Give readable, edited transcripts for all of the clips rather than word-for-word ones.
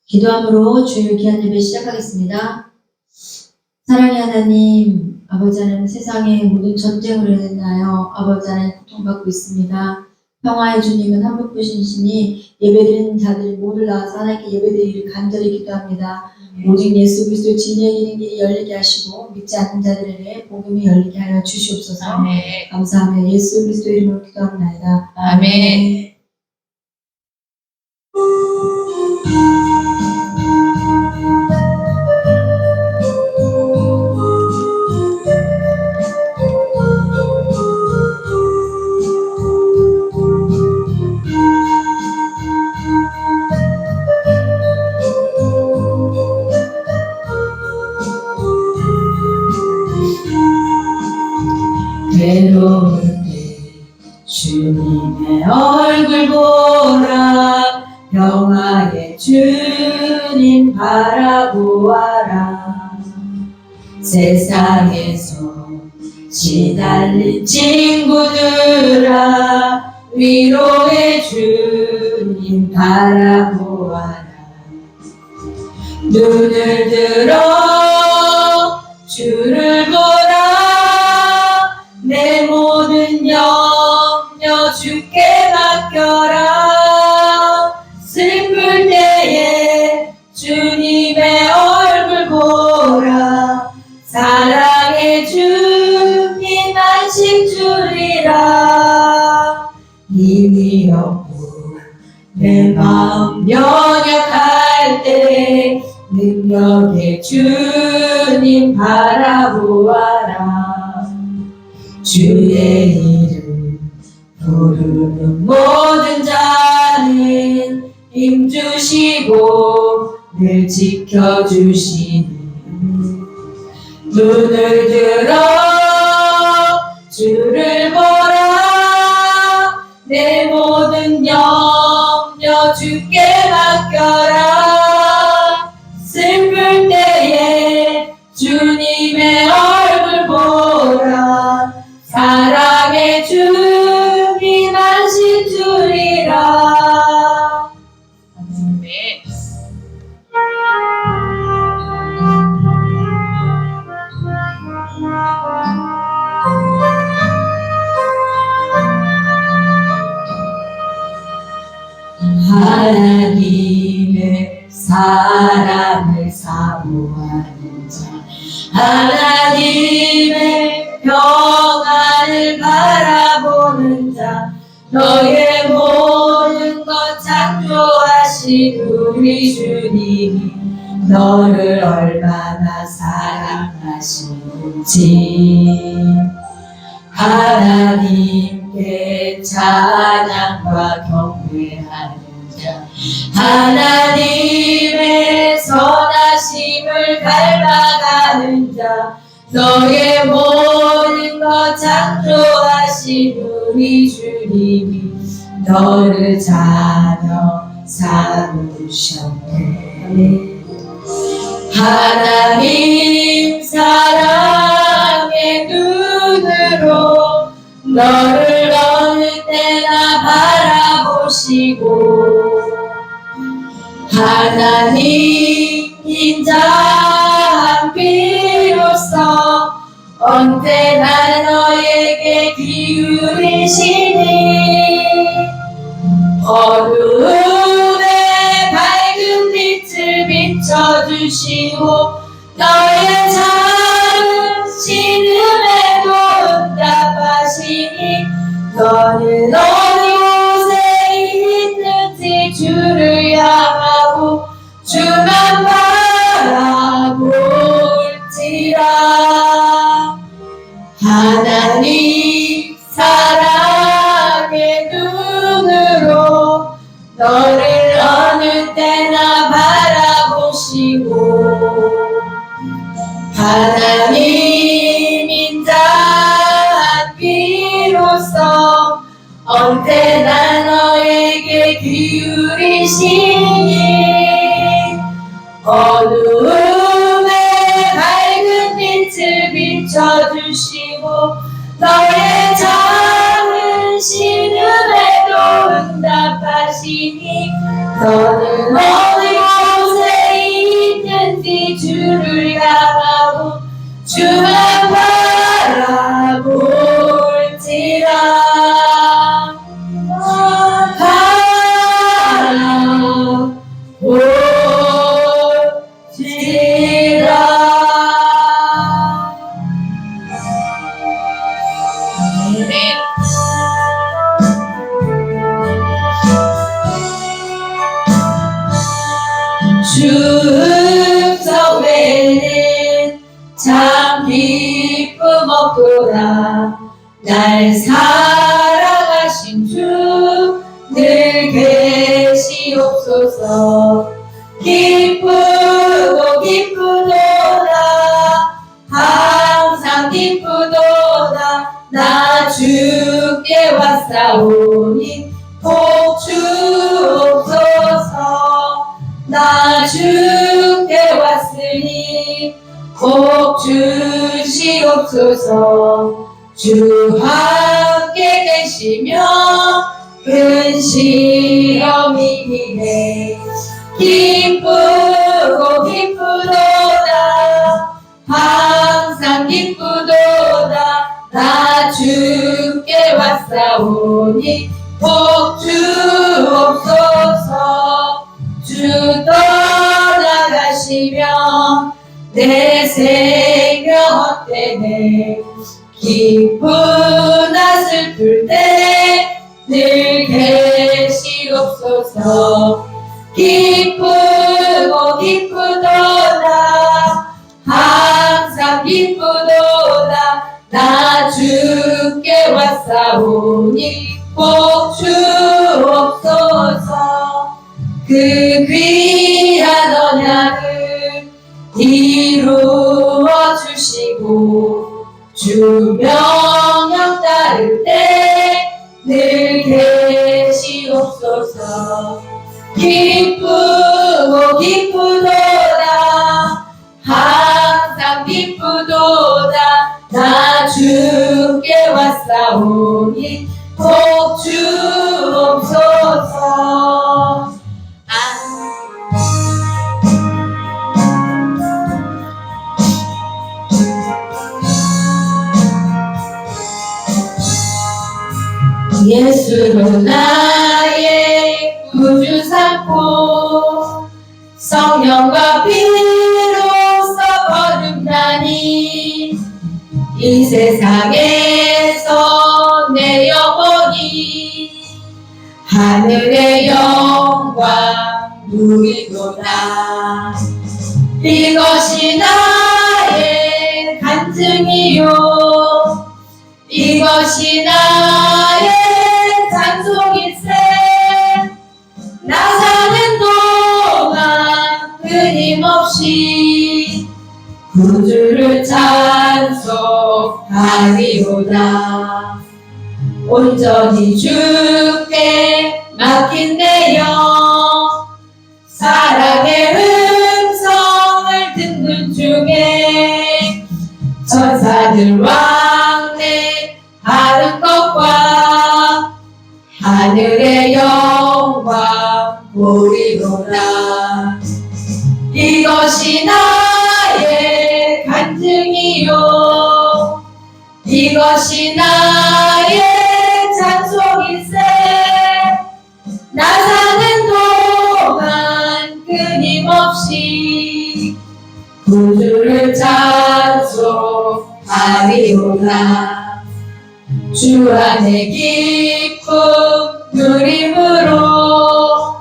기도함으로 주일 귀한 예배 시작하겠습니다. 사랑의 하나님, 아버지 하나님, 세상의 모든 전쟁으로 인하여 아버지 하나님 고통받고 있습니다. 평화의 주님은 한 분뿐이시니 예배드리는 자들 모두 나와서 하나님께 예배드리기를 간절히 기도합니다. 오직 예수 그리스도의 진리의 길이 열리게 하시고 믿지 않는 자들에게 복음이 열리게 하여 주시옵소서. 아멘. 감사하며 예수 그리스도의 이름으로 기도합니다. 아멘. 괴로울 때 주님의 얼굴 보라, 평화의 주님 바라보아라. 세상에서 시달린 친구들아, 위로의 주님 바라보아라. 눈을 들어 주를 보라, 내 모든 염려 주께 맡겨라. 슬플 때에 주님의 얼굴 보라, 사랑의 주님 안식 주리라. 힘이 없고 내 마음 연약할 때 능력의 주님 바라보아라. 주의 이름 부르는 모든 자는 힘주시고 늘 지켜주시는, 눈을 들어 주를 보라, 내 모든 염려 주께 맡겨라. 슬플 때에 주님의 얼굴 보라, 사랑의 주님 안식 주리라. 아멘. 하나님의 사랑을 사모하는 자, 하나님의 평안을 바라보는 자, 너의 모든 것 창조하신 우리 주님이 너를 얼마나 사랑하시는지, 하나님께 찬양과 경배하는 자, 하나님의 선하심을 닮아가는 자, 너의 모든 것 창조하신 우리 주님이 너를 자녀 삼으셨네. 하나님 사랑의 눈으로 너를 어느 때나 바라보시고, 하나님 인자한 비로소 언제나 너에게 기울이시니, 어두움에 밝은 빛을 비춰주시고 너의 작은 신음에도 응답하시니, 너는 어디 곳에 있는지 주를 향하고 주만 바라볼지라. 하나님 사랑의 눈으로 너를 어느 때나 바라보시고, 하나님 인자한 비로소 언제나 너에게 기울이시니, 어두움에 밝은 빛을 비춰주시고 너의 작은 신음에도 응답하시니, 너는 어디 곳에 주 음성 외에는 참 기쁨 없도다. 날 사랑하신 주 늘 계시옵소서. 기쁘고 기쁘도다. 항상 기쁘도다. 나 주께 왔사오니 복 주옵소서. 나 주께 왔으니 복 주시옵소서. 주 함께 계시며 큰 시험이기네. 기쁘고 기쁘도다. 항상 기쁘도다. 나 주께 왔사오니 복 주옵소서. 주 떠나가시면 내 생명 헛되네. 기쁘나 슬플 때 늘 계시옵소서. 기쁘고 기쁘도다. 항상 기쁘도다. 나 주께 왔사오니 복 주옵소서. 그 귀한 언약을 이루어 주시고 주 명령 따를 때 늘 계시옵소서. 기쁘고 기쁘도다. 항상 기쁘도다. 나 주께 왔사오니 복 주옵소서. 예수로 나의 구주 삼고 성령과 피로써 거듭나니 이 세상에서 내 영혼이 하늘의 영광 누리도다. 이것이 나의 간증이요 이것이 나의 찬송일세. 나 사는 동안 끊임없이 구주를 찬송하리로다. 온전히 주께 맡긴 내 영 사랑의 음성을 듣는 중에 천사들 왕래 하는 것과 하늘의 영광 보리로다. 이것이 나의 간증이요 이것이 나의 찬송일세. 나 사는 동안 끊임없이 구주를 찬송하리로다. 주 안에 기쁨 누림으로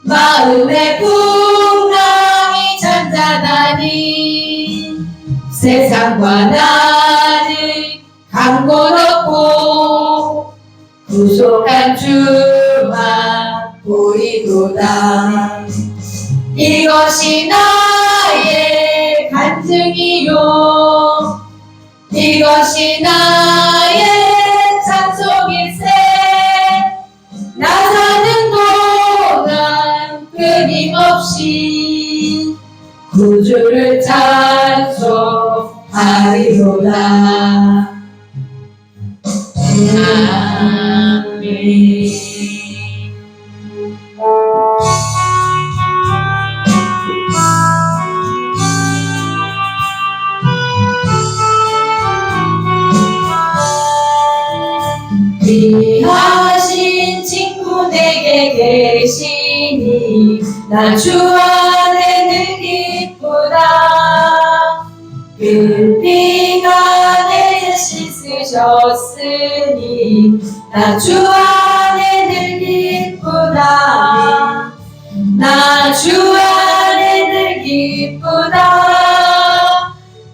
마음의 풍랑이 잔잔하니 세상과 나를 강고롭고 구속한 주만 보이도다. 이것이 나의 간증이요 이것이 나의 찬송일세. 나 사는 동안 끊임없이 구주를 찬송하리로다. 아멘. 귀하신 친구 내게 계시니 나 주 안에 늘 기쁘다. 그 피가 내 씻으셨으니 나 주 안에 늘 기쁘다. 나 주 안에 기쁘다.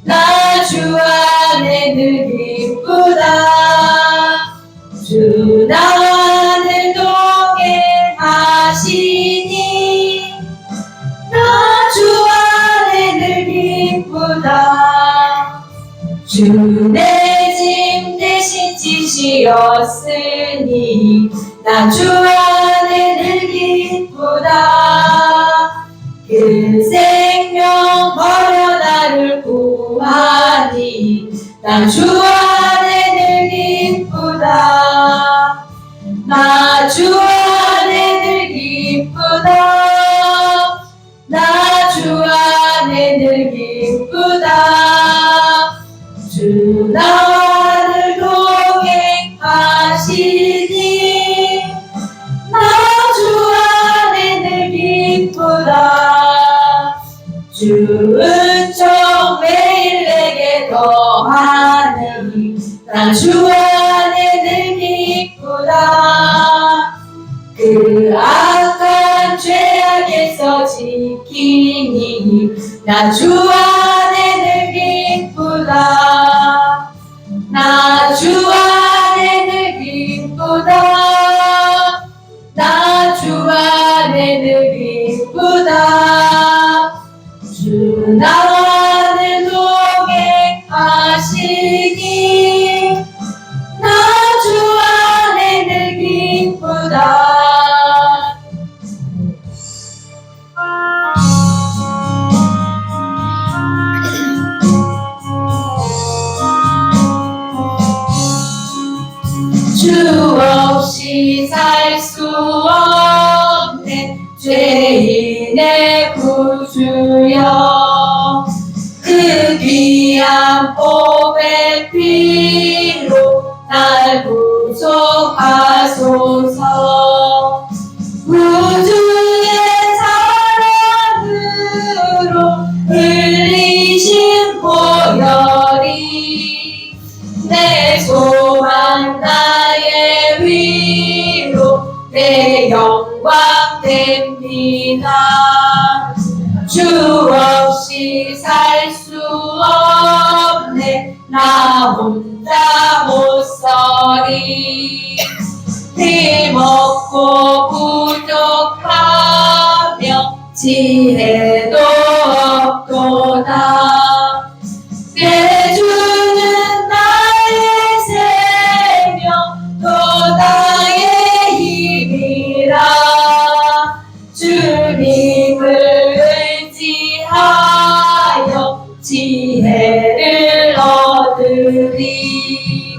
나 주 안에 늘 기쁘다. 주 나와 늘 동행하시니 나 주 안에 늘 기쁘다. 주 내 짐 대신 지시었으니 나 주 안에 늘 기쁘다. 그 생명 버려 나를 구하니 나 주 안에 늘 기쁘다. 나 주 안에 늘 기쁘다. 나 주 안에 늘 기쁘다. 주 나와 늘 동행하시니 나 주 안에 늘 기쁘다. 주 은총 매일 내게 더하니 나 주 안에 늘 기쁘다. 그 악한 죄악에서 지키니 나 주 안에 늘 기쁘다. 나 주 안에 늘 기쁘다. 나 주 안에 늘 기쁘다. 주 나와 늘 동행하시니 나 주 안에 늘 기쁘다. 주 없이 살 수 없네 죄인의 구주여. 그 귀한 보배 피로 날 구속하소서. 우주의 사랑으로 흘리신 보혈이 내 소망 나의 위로 내 영광 됩니다. 주 없이 살 수 없네 나 혼자 못 서리. 힘없고 부족하며 지혜도 없도다. 내 주는 나의 생명 또 나의 힘이라. 주님을 의지하여 지혜를 얻으리.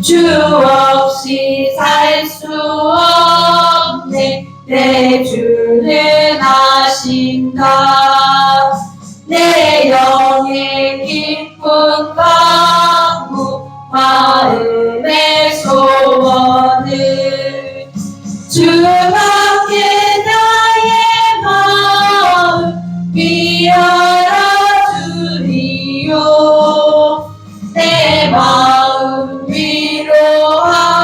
주 없이 살 수 없네 내 주는 아신다. 내 영의 깊은 강구 마음의 소원을 주밖에 나의 마음 비어라 주리요. 내 마음 위로하사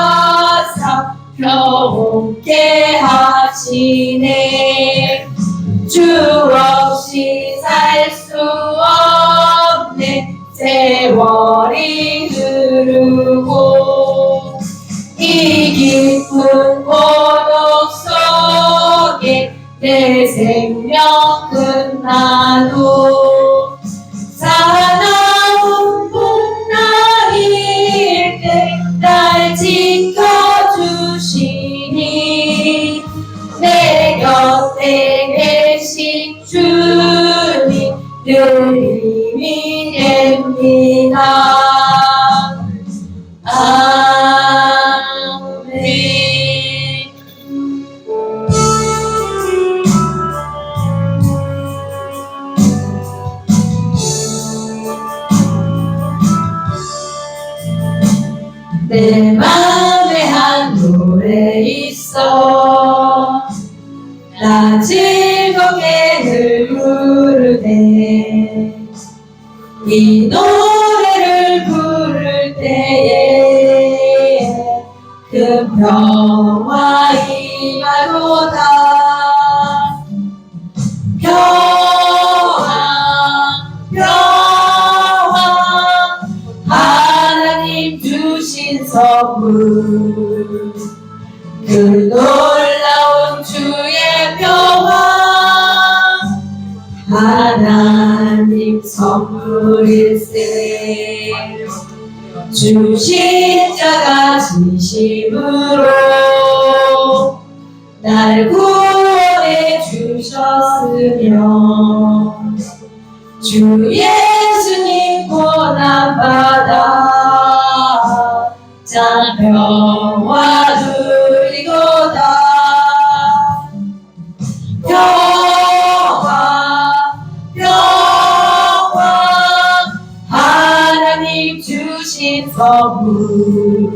평온케 하시네. 주 없이 살 수 없네 세월이 흐르고 이 깊은 고독 속에 내 생명 끝나도 사나운 봄날일 때 날 지켜주시니 내 곁에 계신 주님 늘 힘이 됩니다. 아멘. 내 맘에 한 노래 있어 나 즐겁게 늘 부르네. 이 노래를 부를 때에 큰 평화 임하도다. 평화 선물 그 놀라운 주의 평화 하나님 선물일세 주 십자가 진심으로 날 구원해 주셨으며 주 예수님 고난받아 참 평화 누리도다 평화 하나님 주신 선물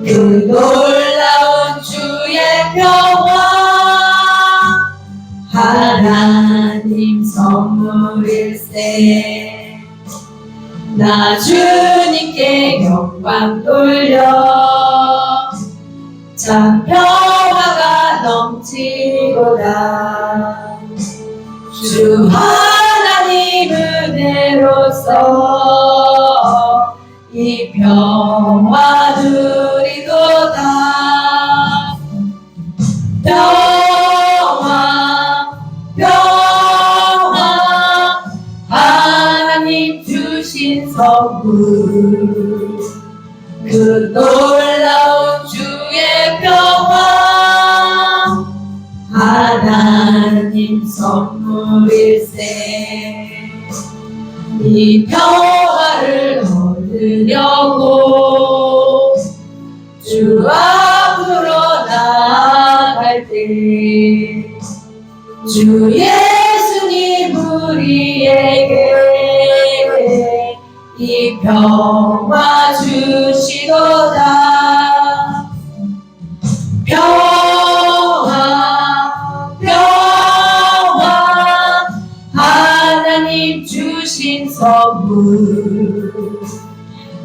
그 놀라운 주의 평화 하나님 선물일세 나 주님께 영광 돌려 참 평화가 넘치도다 주 하나님 은혜로서 이 평화 누리도다 평화 하나님 주신 선물 그 놀라운 주의 평화 하나님 선물일세 이 평화를 얻으려고 주 앞으로 나아갈 때 주 예수님 우리에게 이 평화 주시도다 평화 하나님 주신 선물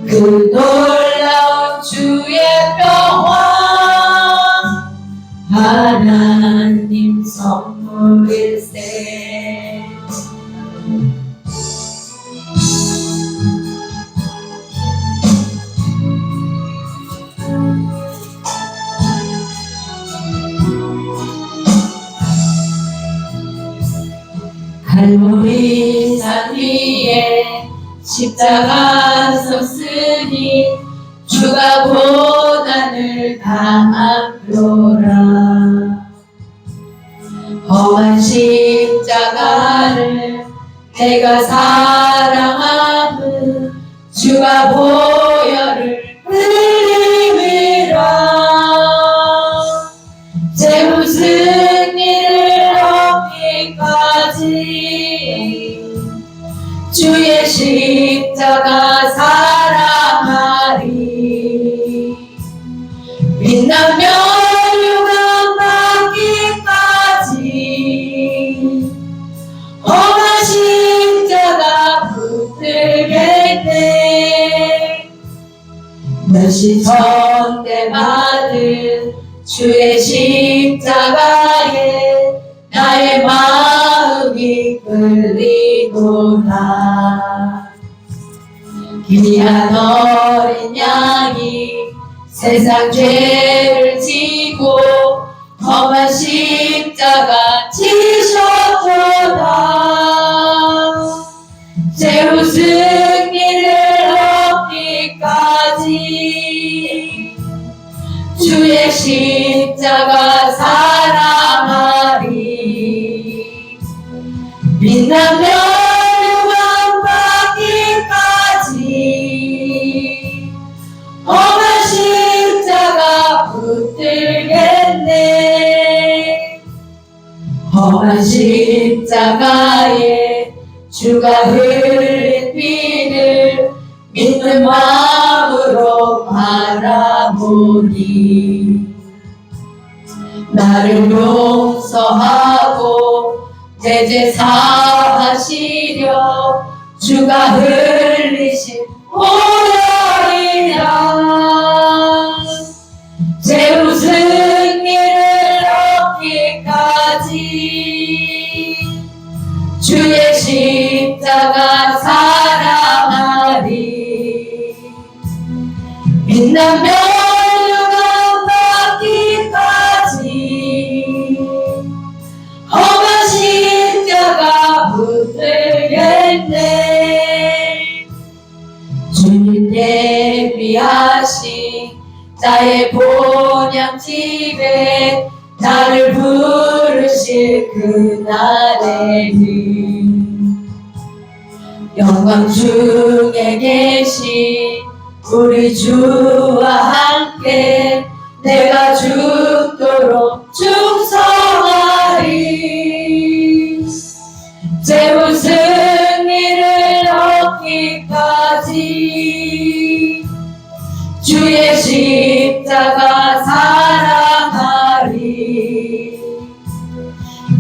그 놀라운 주의 평화 하나님 선물일세 갈보리 산 위에 십자가 섰으니 주가 고난을 당함표라 험한 십자가를 내가 사랑함은 주가 보혈을 흘림이라 제 무슨 일을 얻기까지 주의 십자가 사랑하리 빛나며 유감 받기까지 험한 십자가 붙들겠네 몇시 전대 받은 주의 십자가에 나의 마음이 끌리도다 귀한 어린 양이 세상 죄를 지고 험한 십자가 지셨도다 제 무슨 일을 얻기까지 주의 십자가 사랑하리 빛나며 유감 받기까지 험한 십자가 붙들겠네 험한 십자가에 주가 흘린 피를 믿는 마음으로 바라보니 나를 용서하고 내 죄 사하시려 주가 흘리신 보혈이라 제 무슨 일을 얻기까지 주의 십자가 사랑하리 빛나며 그날에는 영광 중에 계신 우리 주와 함께 내가 죽도록 충성하리. 재물 승리를 얻기까지 주의 십자가 사랑하리.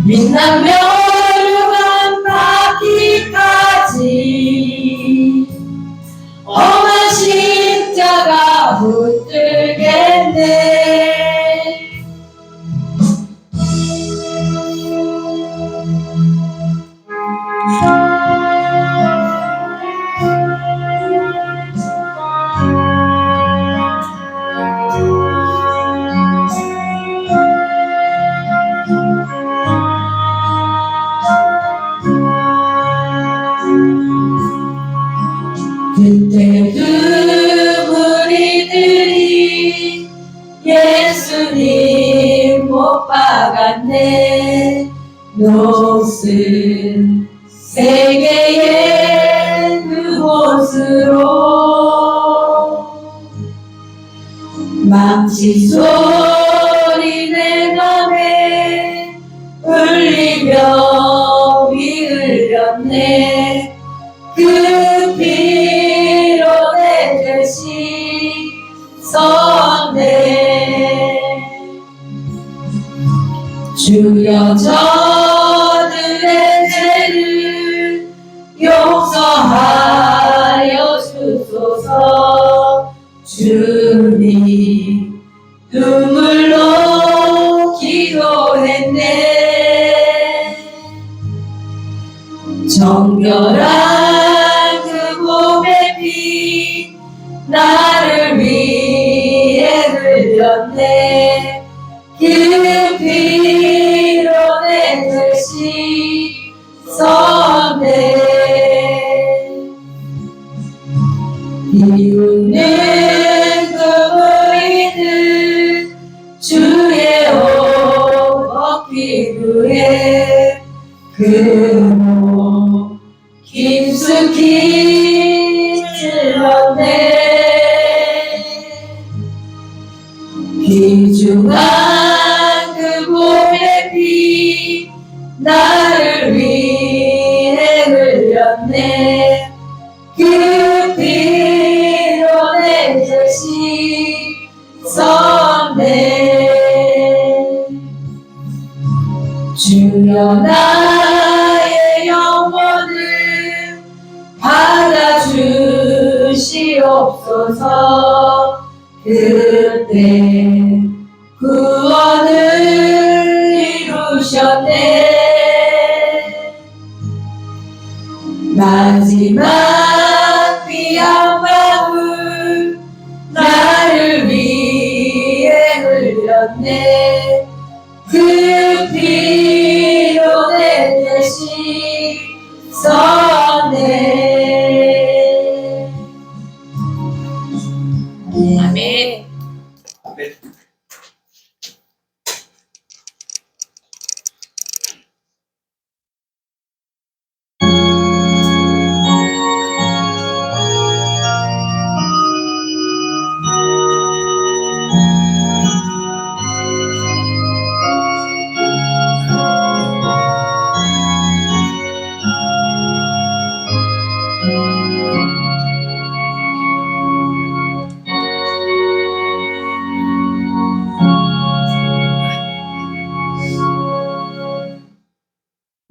빛난 멸류관 받기까지 험한 십자가 붙들겠네. 그때 그 무리들이 예수님 못 박았네. 녹슨 세계의 그곳으로 망치 소리 내감에 울리며 위 흘렸네. 그 피로 내 죄시 썼네. 주여 저들의 죄를 용서하여 주소서. 주님 눈물로 기도했네. 정결한 그 봄의 피 나를 위해 흘렸네. 그 피로 내 죄시 썼네. 비웃는 그 무리들 주의 옷 벗기 위해 그 몸 깊숙이 찔렀네. 귀중한 그 봄의 피 나를 위해 흘렸네. 그 피로 내 죄시 썼네. 주여 나의 영혼을 받아주시옵소서. 그때 구원을 이루셨네. 마지막 피 한 방울 나를 위해 흘렸네. 그 피로 내 죄시 썼네. 아멘.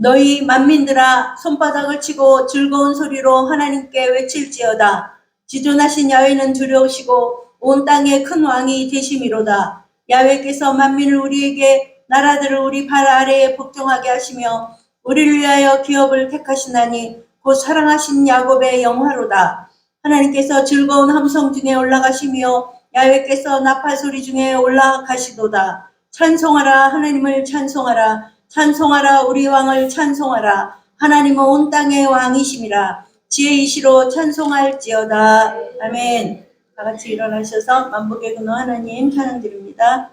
너희 만민들아 손바닥을 치고 즐거운 소리로 하나님께 외칠지어다. 지존하신 야훼는 두려우시고 온 땅의 큰 왕이 되심이로다. 야훼께서 만민을 우리에게 나라들을 우리 발 아래에 복종하게 하시며 우리를 위하여 기업을 택하시나니 곧 사랑하신 야곱의 영화로다. 하나님께서 즐거운 함성 중에 올라가시며 야훼께서 나팔 소리 중에 올라가시도다. 찬송하라 하나님을 찬송하라. 찬송하라 우리 왕을 찬송하라. 하나님은 온 땅의 왕이심이라. 지혜이시로 찬송할지어다. 아멘. 다 같이 일어나셔서 만복의 근원 하나님 찬양 드립니다.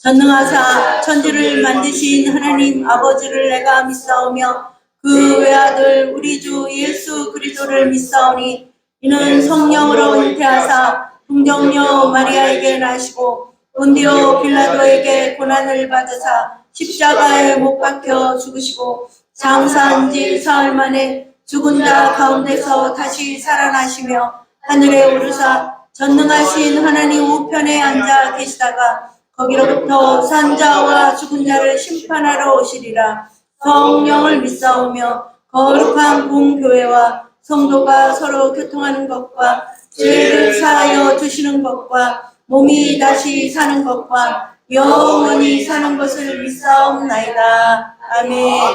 전능하사 천지를 만드신 하나님 아버지를 내가 믿사오며 그 외아들 우리 주 예수 그리스도를 믿사오니 이는 성령으로 잉태하사 동정녀 마리아에게 나시고 본디오 빌라도에게 고난을 받으사 십자가에 못 박혀 죽으시고 장사한 지 사흘 만에 죽은 자 가운데서 다시 살아나시며 하늘에 오르사 전능하신 하나님 우편에 앉아 계시다가 거기로부터 산자와 죽은 자를 심판하러 오시리라. 성령을 믿사오며 거룩한 공교회와 성도가 서로 교통하는 것과 죄를 사하여 주시는 것과 몸이 다시 사는 것과 영원히 사는 것을 믿사옵나이다. 아멘.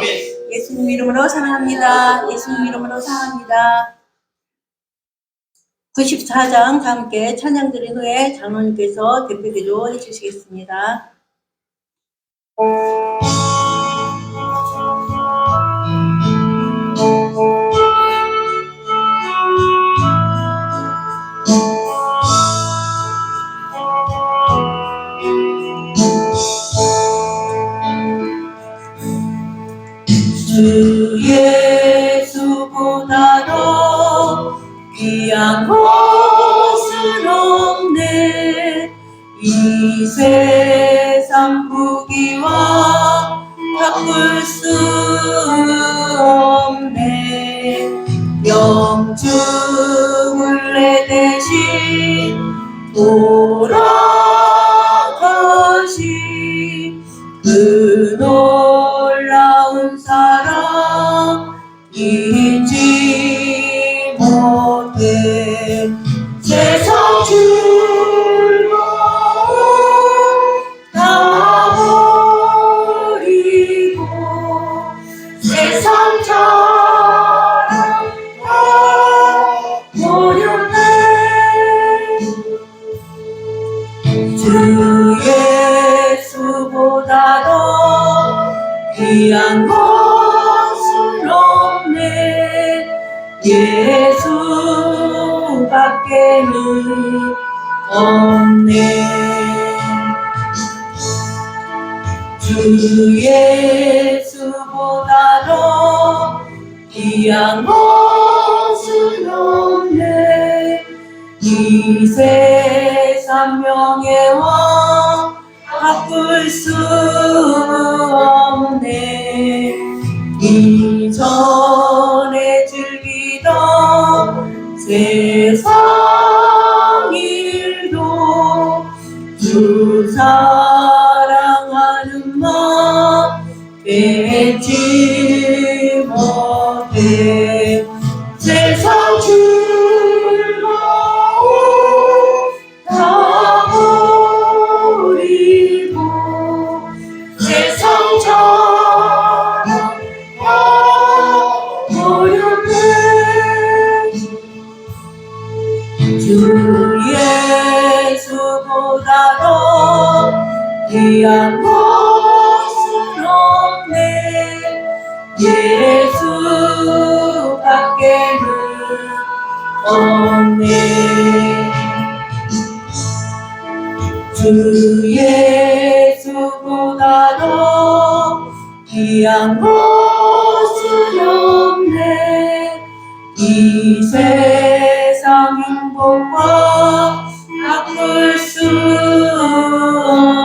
예수님 이름으로 사랑합니다. 예수님 이름으로 사랑합니다. 94장 다 함께 찬양 드린 후에 장로님께서 대표기도 해주시겠습니다. 주 예수보다도 귀한 것은 없네. 이 세상 부귀와 바꿀 수 없네. 영주를 내 대신 돌아가신 그 놀라운 사랑 잊지 못해. 세상 즐거움 다 버리고 세상 자랑 다 버렸네. 주 예수보다도 귀한 것은 없네. 예수밖에는 없네. 주 예수보다도 귀한 것은 없네. 이 세상 명예와 바꿀 수 없네. 이전에 즐기던 세상 일도 주 사랑하는 마음 뺏지 못해. 세상 즐거움 다 버리고 세상 자랑 다 버렸네. 주 예수보다도 귀한 것은 없네. 예수밖에는 없네. 주 예수보다도 귀한 것은 없네. 이 세상 행복과 바꿀 수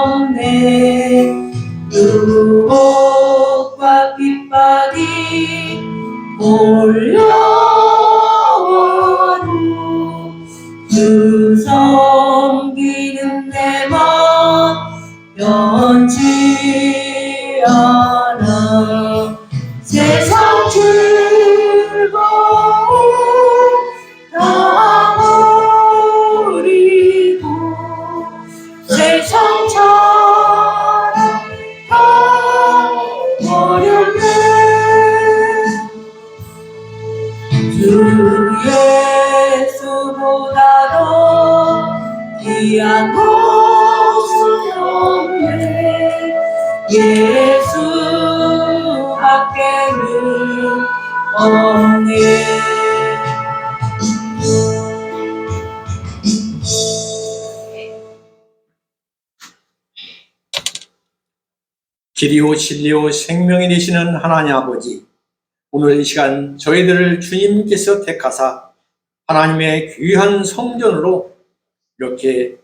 없네. 유혹과 핍박이 몰려와도 주 섬기는 내 맘 변치 않아. 세상 즐거움 다 버리고 세상 자랑 다 버렸네. 주 예수보다도 귀한 것은 없네. 예수밖에는 없네. 길이요 진리요 생명이 되시는 하나님 아버지, 오늘 이 시간 저희들을 주님께서 택하사 하나님의 귀한 성전으로 이렇게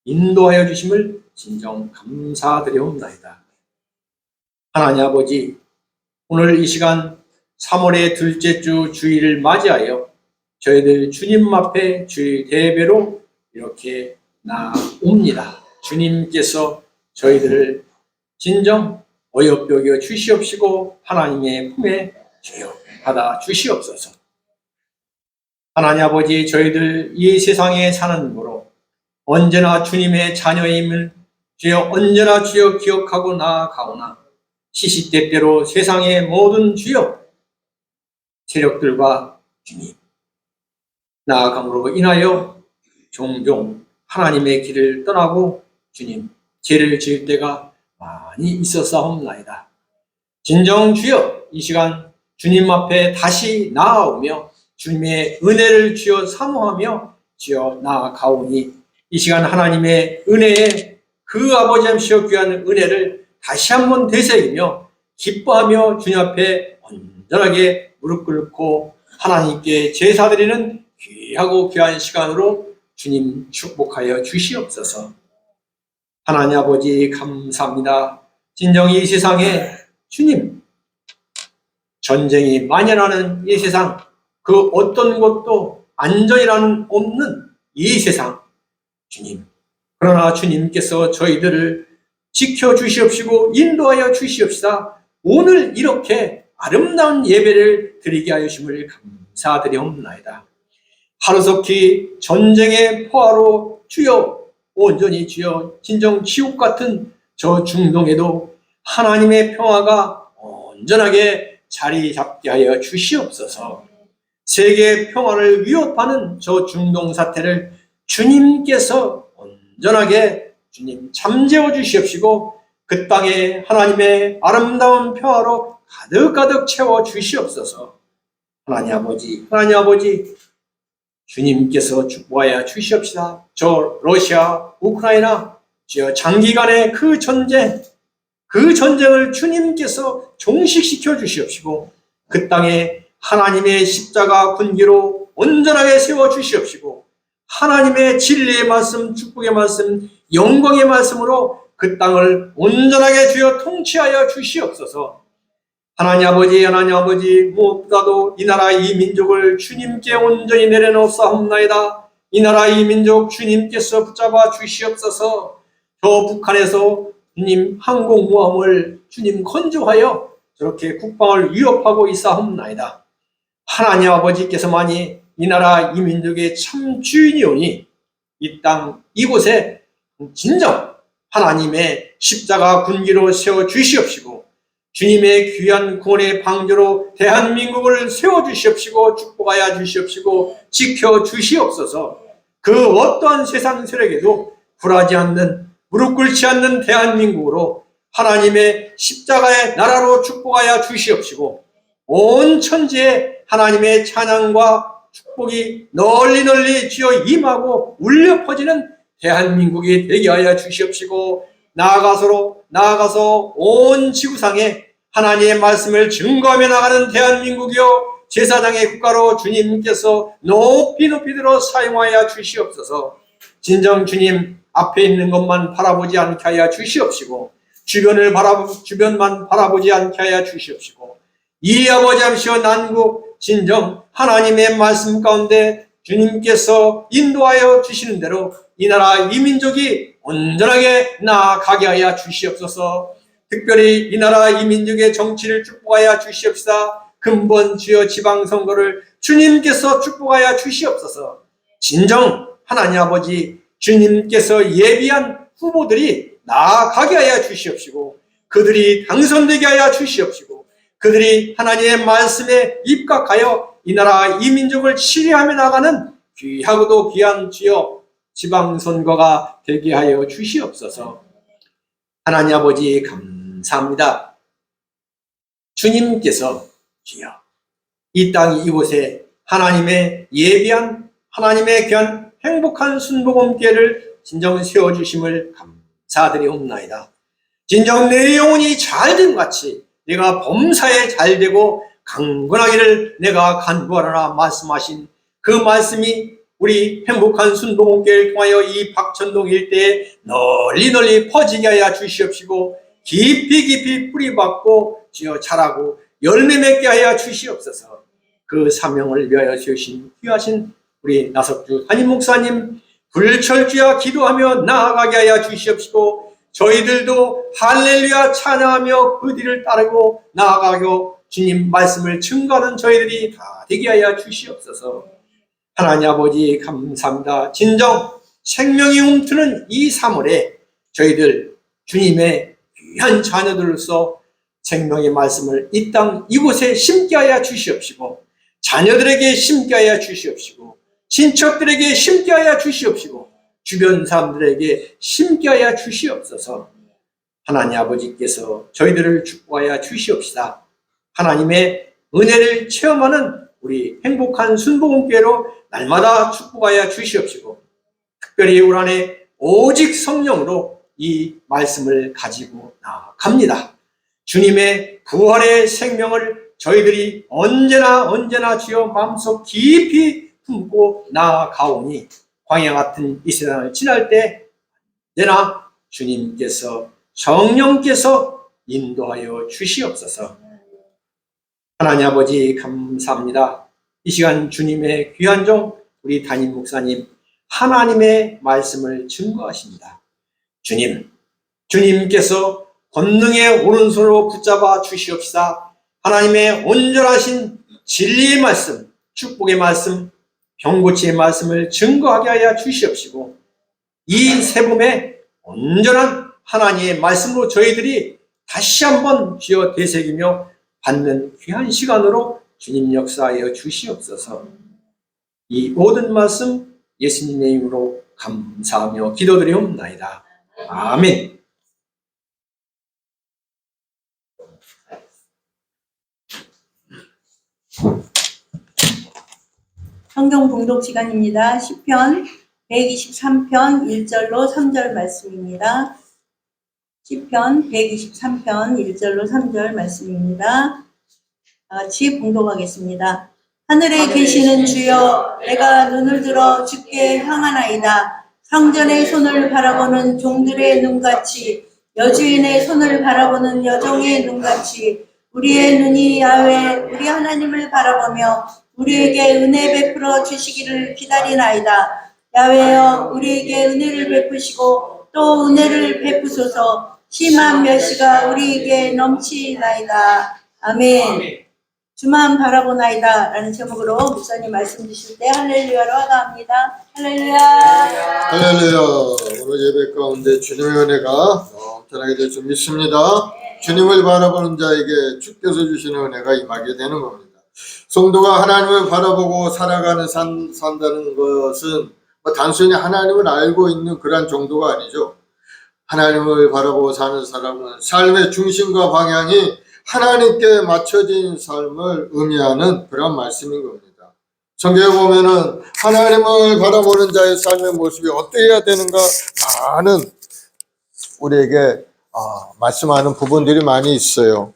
인도하여 주심을 진정 감사드려옵나이다. 하나님 아버지, 오늘 이 시간 3월의 둘째 주 주일을 맞이하여 저희들 주님 앞에 주의 대배로 이렇게 나옵니다. 주님께서 저희들을 진정 어여삐 여겨 주시옵시고 하나님의 품에 주여 받아 주시옵소서. 하나님 아버지, 저희들 이 세상에 사는 거로 언제나 주님의 자녀임을 주여 언제나 주여 기억하고 나아가오나 시시때때로 세상의 모든 주여 세력들과 주님 나아감으로 인하여 종종 하나님의 길을 떠나고 주님 죄를 지을 때가 많이 있었사옵나이다. 진정 주여 이 시간 주님 앞에 다시 나아오며 주님의 은혜를 주여 사모하며 주여 나아가오니 이 시간 하나님의 은혜에 그 아버지 하시오 귀한 은혜를 다시 한번 되새기며 기뻐하며 주님 앞에 온전하게 무릎 꿇고 하나님께 제사드리는 귀하고 귀한 시간으로 주님 축복하여 주시옵소서. 하나님 아버지 감사합니다. 진정 이 세상에 주님 전쟁이 만연하는 이 세상, 그 어떤 것도 안전이라는 없는 이 세상 주님, 그러나 주님께서 저희들을 지켜주시옵시고 인도하여 주시옵시다. 오늘 이렇게 아름다운 예배를 드리게 하심을 감사드리옵나이다. 하루속히 전쟁의 포화로 주여 온전히 주여 진정 지옥 같은 저 중동에도 하나님의 평화가 온전하게 자리 잡게 하여 주시옵소서. 세계 평화를 위협하는 저 중동 사태를 주님께서 온전하게 주님 잠재워 주시옵시고 그 땅에 하나님의 아름다운 평화로 가득가득 채워 주시옵소서. 하나님 아버지 주님께서 축복하여 주시옵시다. 저 러시아 우크라이나 저 장기간의 그 전쟁을 주님께서 종식시켜 주시옵시고 그 땅에 하나님의 십자가 군기로 온전하게 세워 주시옵시고 하나님의 진리의 말씀, 축복의 말씀, 영광의 말씀으로 그 땅을 온전하게 주여 통치하여 주시옵소서. 하나님 아버지 무엇보다도 이 나라 이 민족을 주님께 온전히 내려놓사옵나이다. 이 나라 이 민족 주님께서 붙잡아 주시옵소서. 저 북한에서 주님 항공모함을 주님 건조하여 저렇게 국방을 위협하고 있사옵나이다. 하나님 아버지께서만이 이 나라 이 민족의 참 주인이오니 이 땅 이곳에 진정 하나님의 십자가 군기로 세워 주시옵시고 주님의 귀한 구원의 방주로 대한민국을 세워 주시옵시고 축복하여 주시옵시고 지켜 주시옵소서. 그 어떠한 세상 세력에도 굴하지 않는 무릎 꿇지 않는 대한민국으로 하나님의 십자가의 나라로 축복하여 주시옵시고 온 천지에 하나님의 찬양과 축복이 널리 주여 임하고 울려 퍼지는 대한민국이 되게 하여 주시옵시고 나아가서 온 지구상에 하나님의 말씀을 증거하며 나가는 대한민국이요 제사장의 국가로 주님께서 높이 들어 사용하여 주시옵소서. 진정 주님 앞에 있는 것만 바라보지 않게 하여 주시옵시고 주변만 바라보지 않게 하여 주시옵시고 이 아버지 하시오 난국 진정 하나님의 말씀 가운데 주님께서 인도하여 주시는 대로 이 나라 이 민족이 온전하게 나아가게 하여 주시옵소서. 특별히 이 나라 이 민족의 정치를 축복하여 주시옵시다. 근본 주여 지방선거를 주님께서 축복하여 주시옵소서. 진정 하나님 아버지 주님께서 예비한 후보들이 나아가게 하여 주시옵시고 그들이 당선되게 하여 주시옵시고 그들이 하나님의 말씀에 입각하여 이 나라 이 민족을 치리하며 나가는 귀하고도 귀한 주여 지방선거가 되게 하여 주시옵소서. 하나님 아버지 감사합니다. 주님께서 주여 이 땅 이곳에 하나님의 예비한 하나님의 귀한 행복한 순복음교회를 진정 세워주심을 감사드리옵나이다. 진정 내 영혼이 잘된 것 같이 내가 범사에 잘되고 강건하기를 내가 간구하노라 말씀하신 그 말씀이 우리 행복한 순복음교회를 통하여 이 박천동 일대에 널리 퍼지게 하여 주시옵시고 깊이 뿌리박고 자라고 열매 맺게 하여 주시옵소서. 그 사명을 위하여 세우신 귀하신 우리 나석주 담임 목사님 불철주야 기도하며 나아가게 하여 주시옵시고 저희들도 할렐루야 찬양하며 그 뒤를 따르고 나아가고 주님 말씀을 증거하는 저희들이 다 되게 하여 주시옵소서. 하나님 아버지 감사합니다. 진정 생명이 움트는 이 3월에 저희들 주님의 귀한 자녀들로서 생명의 말씀을 이 땅 이곳에 심게 하여 주시옵시고 자녀들에게 심게 하여 주시옵시고 친척들에게 심게 하여 주시옵시고 주변 사람들에게 심게 하여 주시옵소서. 하나님 아버지께서 저희들을 축복하여 주시옵시다. 하나님의 은혜를 체험하는 우리 행복한 순복음교회로 날마다 축복하여 주시옵시고 특별히 올 한해 오직 성령으로 이 말씀을 가지고 나아갑니다. 주님의 부활의 생명을 저희들이 언제나 주여 마음속 깊이 품고 나아가오니 광야 같은 이 세상을 지날 때 언제나 주님께서 성령께서 인도하여 주시옵소서. 하나님 아버지 감사합니다. 이 시간 주님의 귀한 종 우리 담임 목사님 하나님의 말씀을 증거하십니다. 주님께서 권능의 오른손으로 붙잡아 주시옵시다. 하나님의 온전하신 진리의 말씀, 축복의 말씀, 병고치의 말씀을 증거하게 하여 주시옵시고 이 새봄에 온전한 하나님의 말씀으로 저희들이 다시 한번 쥐어 되새기며 받는 귀한 시간으로 주님 역사하여 주시옵소서. 이 모든 말씀 예수님의 이름으로 감사하며 기도드리옵나이다. 아멘. 성경 봉독 시간입니다. 시편 123편 1절로 3절 말씀입니다. 시편 123편 1절로 3절 말씀입니다. 다 같이 봉독하겠습니다. 하늘에 계시는 주여, 내가 눈을 들어 주께 향하나이다. 상전의 손을 바라보는 종들의 눈같이, 여주인의 손을 바라보는 여종의 눈같이 우리의 눈이 야훼 우리 하나님을 바라보며 우리에게 은혜 베풀어 주시기를 기다리나이다. 야훼여, 우리에게 은혜를 베푸시고 또 은혜를 베푸소서. 심한 멸시가 우리에게 넘치나이다. 아멘. 주만 바라보나이다 라는 제목으로 목사님 말씀 주실 때 할렐루야로 하가합니다. 할렐루야. 할렐루야. 오늘 예배 가운데 주님의 은혜가 넘쳐나게 될 줄 믿습니다. 주님을 바라보는 자에게 주께서 주시는 은혜가 임하게 되는 겁니다. 성도가 하나님을 바라보고 살아가는 산다는 것은 단순히 하나님을 알고 있는 그런 정도가 아니죠. 하나님을 바라보고 사는 사람은 삶의 중심과 방향이 하나님께 맞춰진 삶을 의미하는 그런 말씀인 겁니다. 성경에 보면은 하나님을 바라보는 자의 삶의 모습이 어떠해야 되는가 많은 우리에게 말씀하는 부분들이 많이 있어요.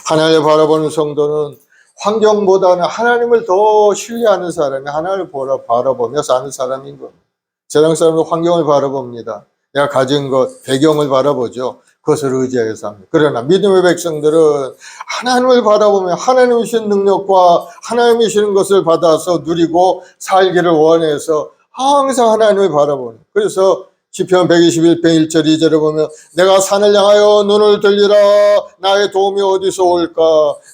하나님을 바라보는 성도는 환경보다는 하나님을 더 신뢰하는 사람이 하나님을 바라보며 사는 사람인 겁니다. 세상 사람은 환경을 바라봅니다. 내가 가진 것, 배경을 바라보죠. 그것을 의지하여 삽니다. 그러나 믿음의 백성들은 하나님을 바라보며 하나님이 주신 능력과 하나님이 주시는 것을 받아서 누리고 살기를 원해서 항상 하나님을 바라보는. 그래서 시편 121편 1절 2절에 보면 내가 산을 향하여 눈을 들리라. 나의 도움이 어디서 올까?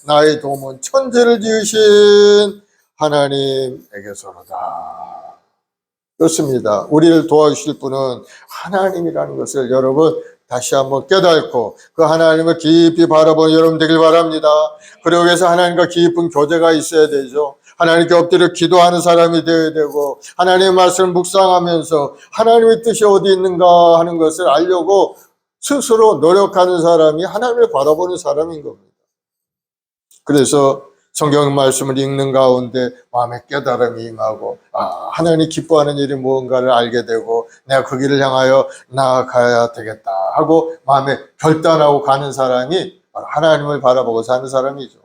나의 도움은 천지를 지으신 하나님에게서로다. 그렇습니다. 우리를 도와주실 분은 하나님이라는 것을 여러분 다시 한번 깨닫고 그 하나님을 깊이 바라보는 여러분 되길 바랍니다. 그러기 위해서 하나님과 깊은 교제가 있어야 되죠. 하나님께 엎드려 기도하는 사람이 되어야 되고 하나님의 말씀을 묵상하면서 하나님의 뜻이 어디 있는가 하는 것을 알려고 스스로 노력하는 사람이 하나님을 바라보는 사람인 겁니다. 그래서 성경 말씀을 읽는 가운데 마음의 깨달음이 임하고 하나님이 기뻐하는 일이 무언가를 알게 되고 내가 그 길을 향하여 나아가야 되겠다 하고 마음에 결단하고 가는 사람이 바로 하나님을 바라보고 사는 사람이죠.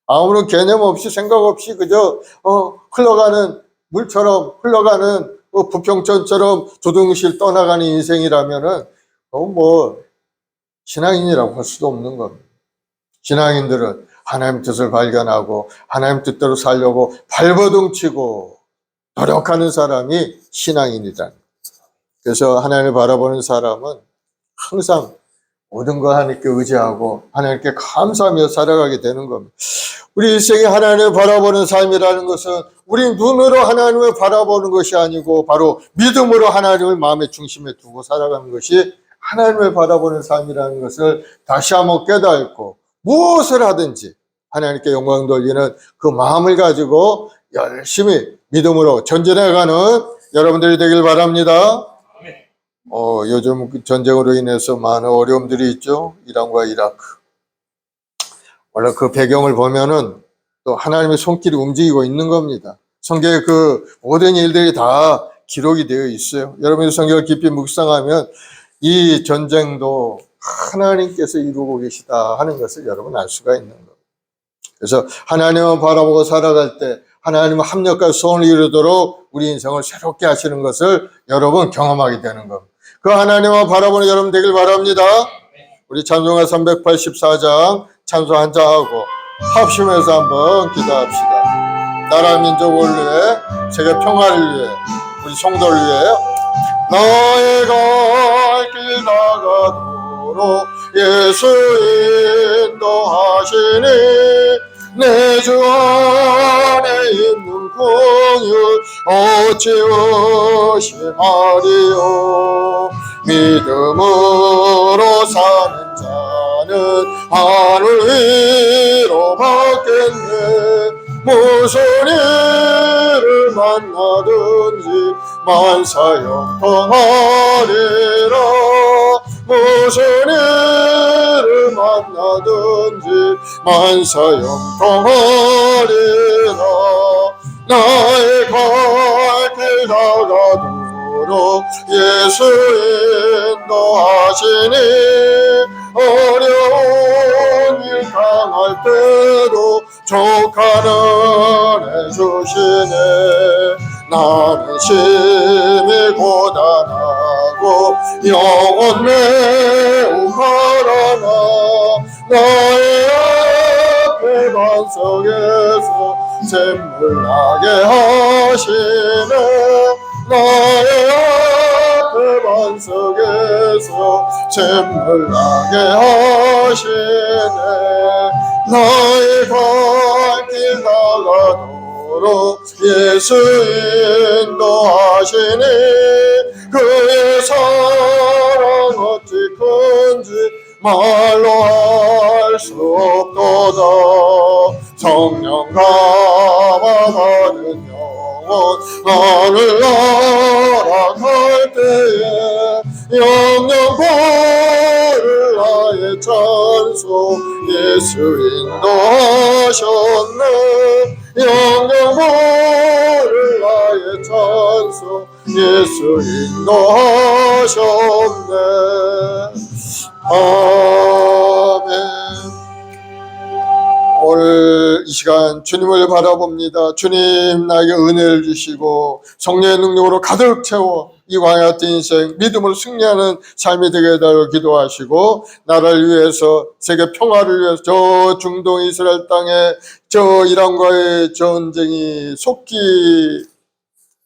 아무런 개념 없이 생각 없이 그저 흘러가는 물처럼 흘러가는 부평천처럼 두둥실 떠나가는 인생이라면은 신앙인이라고 할 수도 없는 겁니다. 신앙인들은 하나님 뜻을 발견하고 하나님 뜻대로 살려고 발버둥치고 노력하는 사람이 신앙인이다. 그래서 하나님을 바라보는 사람은 항상 모든 걸 하나님께 의지하고 하나님께 감사하며 살아가게 되는 겁니다. 우리 일생에 하나님을 바라보는 삶이라는 것은 우리 눈으로 하나님을 바라보는 것이 아니고 바로 믿음으로 하나님을 마음의 중심에 두고 살아가는 것이 하나님을 바라보는 삶이라는 것을 다시 한번 깨닫고 무엇을 하든지 하나님께 영광 돌리는 그 마음을 가지고 열심히 믿음으로 전진해가는 여러분들이 되길 바랍니다. 요즘 전쟁으로 인해서 많은 어려움들이 있죠. 이란과 이라크. 원래 그 배경을 보면은 또 하나님의 손길이 움직이고 있는 겁니다. 성경에 그 모든 일들이 다 기록이 되어 있어요. 여러분이 성경을 깊이 묵상하면 이 전쟁도 하나님께서 이루고 계시다 하는 것을 여러분 알 수가 있는 겁니다. 그래서 하나님을 바라보고 살아갈 때 하나님의 합력과 소원을 이루도록 우리 인생을 새롭게 하시는 것을 여러분 경험하게 되는 겁니다. 그 하나님을 바라보는 여러분 되길 바랍니다. 우리 찬송가 384장 찬송 한자 하고 합심해서 한번 기도합시다. 나라 민족을 위해 세계 평화를 위해 우리 성도를 위해 나의 갈 길 나가도록 예수 인도하시니 내 주 안에 있는 공유 어찌 의심하리요. 믿음으로 사는 자는 하늘 위로 받겠네. 무슨 일을 만나든지 만사형통하리라. 무슨 일을 만나든지 만사형통하리라. 나의 갈 길 나가도록 예수 인도하시니 어려운 일 당할 때도 족하는 해주시네. 나는 심히 고단하고 영혼 매우 가라나 나의 앞에 반석에서 샘물나게 하시네. 나의 앞에 반석에서 샘물나게 하시네. 나의 갈 길 나가도록 예수 인도하시니 그의 사랑 어찌 큰지 말로 할 수 없도다. 성령 감화받은 영혼 하늘 나라 갈 때에 영영 부를 나의 찬송 예수 인도하셨네. 영영 부를 나의 찬송 예수 인도하셨네. 아멘. 오늘 이 시간 주님을 바라봅니다. 주님 나에게 은혜를 주시고 성령의 능력으로 가득 채워 이 광야 같은 인생 믿음으로 승리하는 삶이 되게 해달라고 기도하시고 나라를 위해서 세계 평화를 위해서 저 중동 이스라엘 땅에 저 이란과의 전쟁이 속히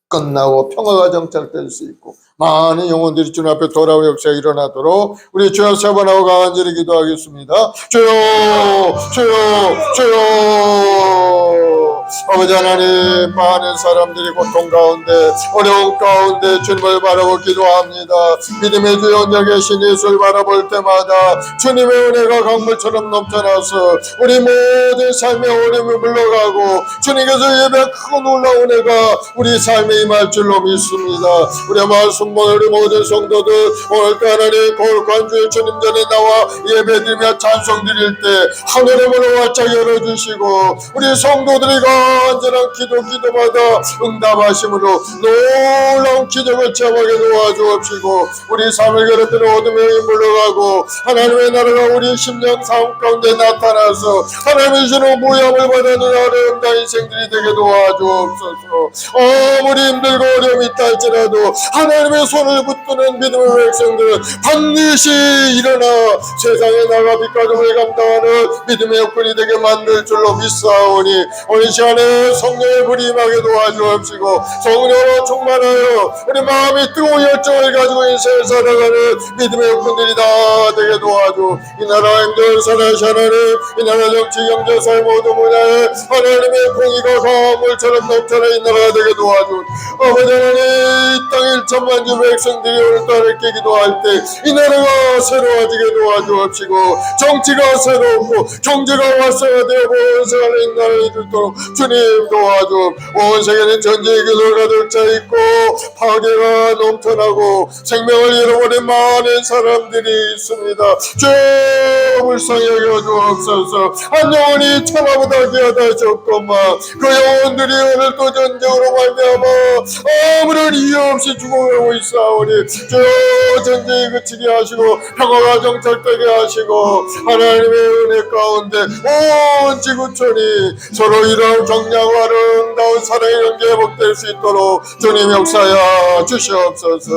끝나고 평화가 정착될 수 있고 많은 영혼들이 주님 앞에 돌아올 역사가 일어나도록 우리 주여 세 번 하고 간절히 기도하겠습니다. 주여 주여 주여. 아버지 하나님, 많은 사람들이 고통 가운데 어려움 가운데 주님을 바라보 기도합니다. 믿음의 주 혼자 계신 예수를 바라볼 때마다 주님의 은혜가 강물처럼 넘쳐나서 우리 모든 삶의 어려움이 물러가고 주님께서 예배 크고 놀라운 은혜가 우리 삶에 임할 줄로 믿습니다. 우리의 말씀 우리 모든 성도들 오늘도 하나님 거울 관주의 주님 전에 나와 예배드리며 찬송 드릴 때 하늘의 문을 활짝 열어주시고 우리 성도들이 간절한 기도마다 응답하심으로 놀라운 기적을 체험하게 도와주옵시고 우리 삶을 괴롭히는 어둠의 물러가고 하나님의 나라가 우리 심령 삶 가운데 나타나서 하나님의 주시는 모양을 받아는 아름다운 인생들이 되게 도와주옵소서. 아무리 힘들고 어려움이 있다 할지라도 하나님의 손을 붙드는 믿음의 백성들은 반드시 일어나 세상에 나가 빛가짐을 감당하는 믿음의 역군이 되게 만들 줄로 믿사오니 오늘 시간에 성령의 불이 임하게 도와주옵시고 성령으로 충만하여 우리 마음이 뜨거운 열정을 가지고 인생을 살아가는 믿음의 역군들이 다 되게 도와주 이 나라 힘들 살아시 하나님 이 나라 정치 경제 사회 모든 분야에 하나님의 공의가 강물처럼 넘쳐나 이 나라가 되게 도와주 아버지 하나님 이 땅 1천만주 백성들이 오늘도 하나님께 기도할 때 이 나라가 새로워지게 도와주옵시고 정치가 새롭고 경제가 활성화되어 온 세상에 이 나라를 이루도록 주님 도와주 온 세계는 전쟁의 기도를 가득 차 있고 파괴가 넘쳐나고 생명을 잃어버린 많은 사람들이 있습니다. 주 불쌍히 여겨주옵소서. 한 영혼이 천하보다 귀하다 하셨건만 그 영혼들이 오늘도 전쟁으로 말미암아 아무런 이유 없이 죽어가고 있사오니 주 전쟁이 그치게 하시고 평화가 정착되게 하시고 하나님의 은혜 가운데 온 지구촌이 서로 이런 경량과 아름다운 사랑의 연계 회복될 수 있도록 주님 역사여 주시옵소서.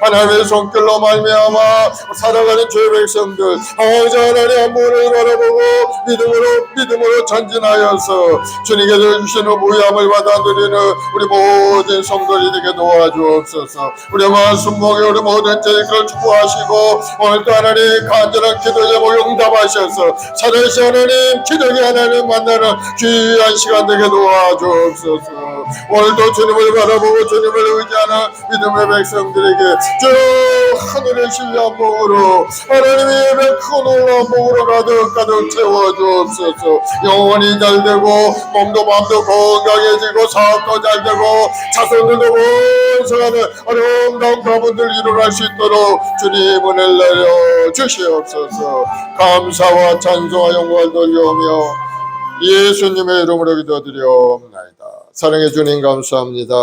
하나님의 손길로 말미암아 살아가는 죄 백성들 항상 하나님 한 분을 바라보고 믿음으로 전진하여서 주님께서 주시는 무함을 받아 누리는 우리 모든 성도들이 되게 도와주옵소서. 우리 말씀 목에 우리 모든 죄를 축복하시고 오늘도 하나님 간절한 기도 제목 응답하셔서 살아계신 하나님 기적의 하나님 만나는 귀한 시간 되게 도와주옵소서. 오늘도 주님을 바라보고 주님을 의지하는 믿음의 백성들에게 저 하늘의 신뢰한 복으로 하나님의 예배 큰 놀라운 복으로 가득 채워주옵소서. 영혼이 잘되고 몸도 마음도 건강해지고 사업도 잘되고 자손들도 번성하는 아름다운 가문들 일어날 수 있도록 주님 은혜를 내려 주시옵소서. 감사와 찬송과 영광을 돌려오며 예수님의 이름으로 기도드리옵나이다. 사랑해 주님 감사합니다.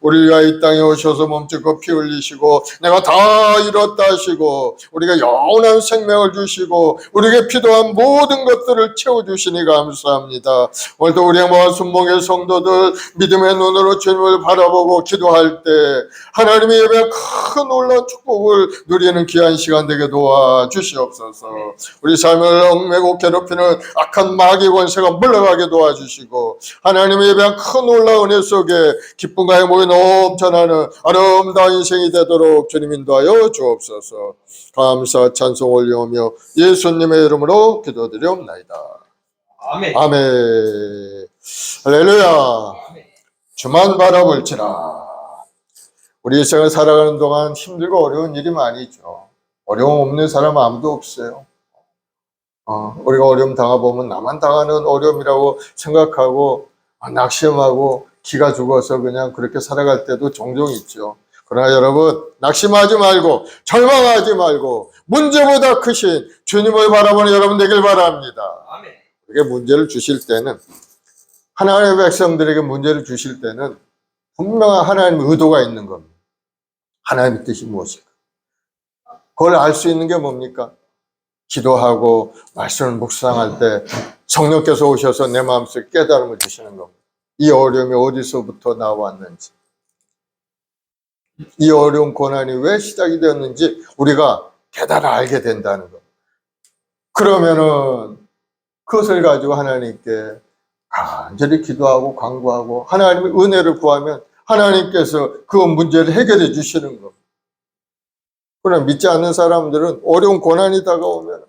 우리를 위하여 이 땅에 오셔서 몸짓고 피 흘리시고 내가 다 이뤘다 하시고 우리가 영원한 생명을 주시고 우리에게 필요한 모든 것들을 채워주시니 감사합니다. 오늘도 우리의 말씀목의 성도들 믿음의 눈으로 주님을 바라보고 기도할 때 하나님의 예배한 큰 놀라운 축복을 누리는 귀한 시간 되게 도와주시옵소서. 우리 삶을 얽매고 괴롭히는 악한 마귀 권세가 물러가게 도와주시고 하나님의 예배한 큰 놀라운 은혜 속에 기쁨과 행복이 넘쳐나는 아름다운 인생이 되도록 주님 인도하여 주옵소서. 감사 찬송 올려오며 예수님의 이름으로 기도드리옵나이다. 아멘. 아멘. 할렐루야. 주만 바라볼지라. 우리 일생을 살아가는 동안 힘들고 어려운 일이 많이 있죠. 어려움 없는 사람 아무도 없어요. 우리가 어려움 당해보면 나만 당하는 어려움이라고 생각하고 낙심하고 기가 죽어서 그냥 그렇게 살아갈 때도 종종 있죠. 그러나 여러분 낙심하지 말고 절망하지 말고 문제보다 크신 주님을 바라보는 여러분 되길 바랍니다. 아멘. 우리에게 문제를 주실 때는 하나님의 백성들에게 문제를 주실 때는 분명한 하나님의 의도가 있는 겁니다. 하나님의 뜻이 무엇일까? 그걸 알 수 있는 게 뭡니까? 기도하고 말씀을 묵상할 때 성령께서 오셔서 내 마음속에 깨달음을 주시는 겁니다. 이 어려움이 어디서부터 나왔는지, 이 어려운 고난이 왜 시작이 되었는지 우리가 깨달아 알게 된다는 겁니다. 그러면은 그것을 가지고 하나님께 간절히 기도하고 간구하고 하나님의 은혜를 구하면 하나님께서 그 문제를 해결해 주시는 겁니다. 그러나 믿지 않는 사람들은 어려운 고난이 다가오면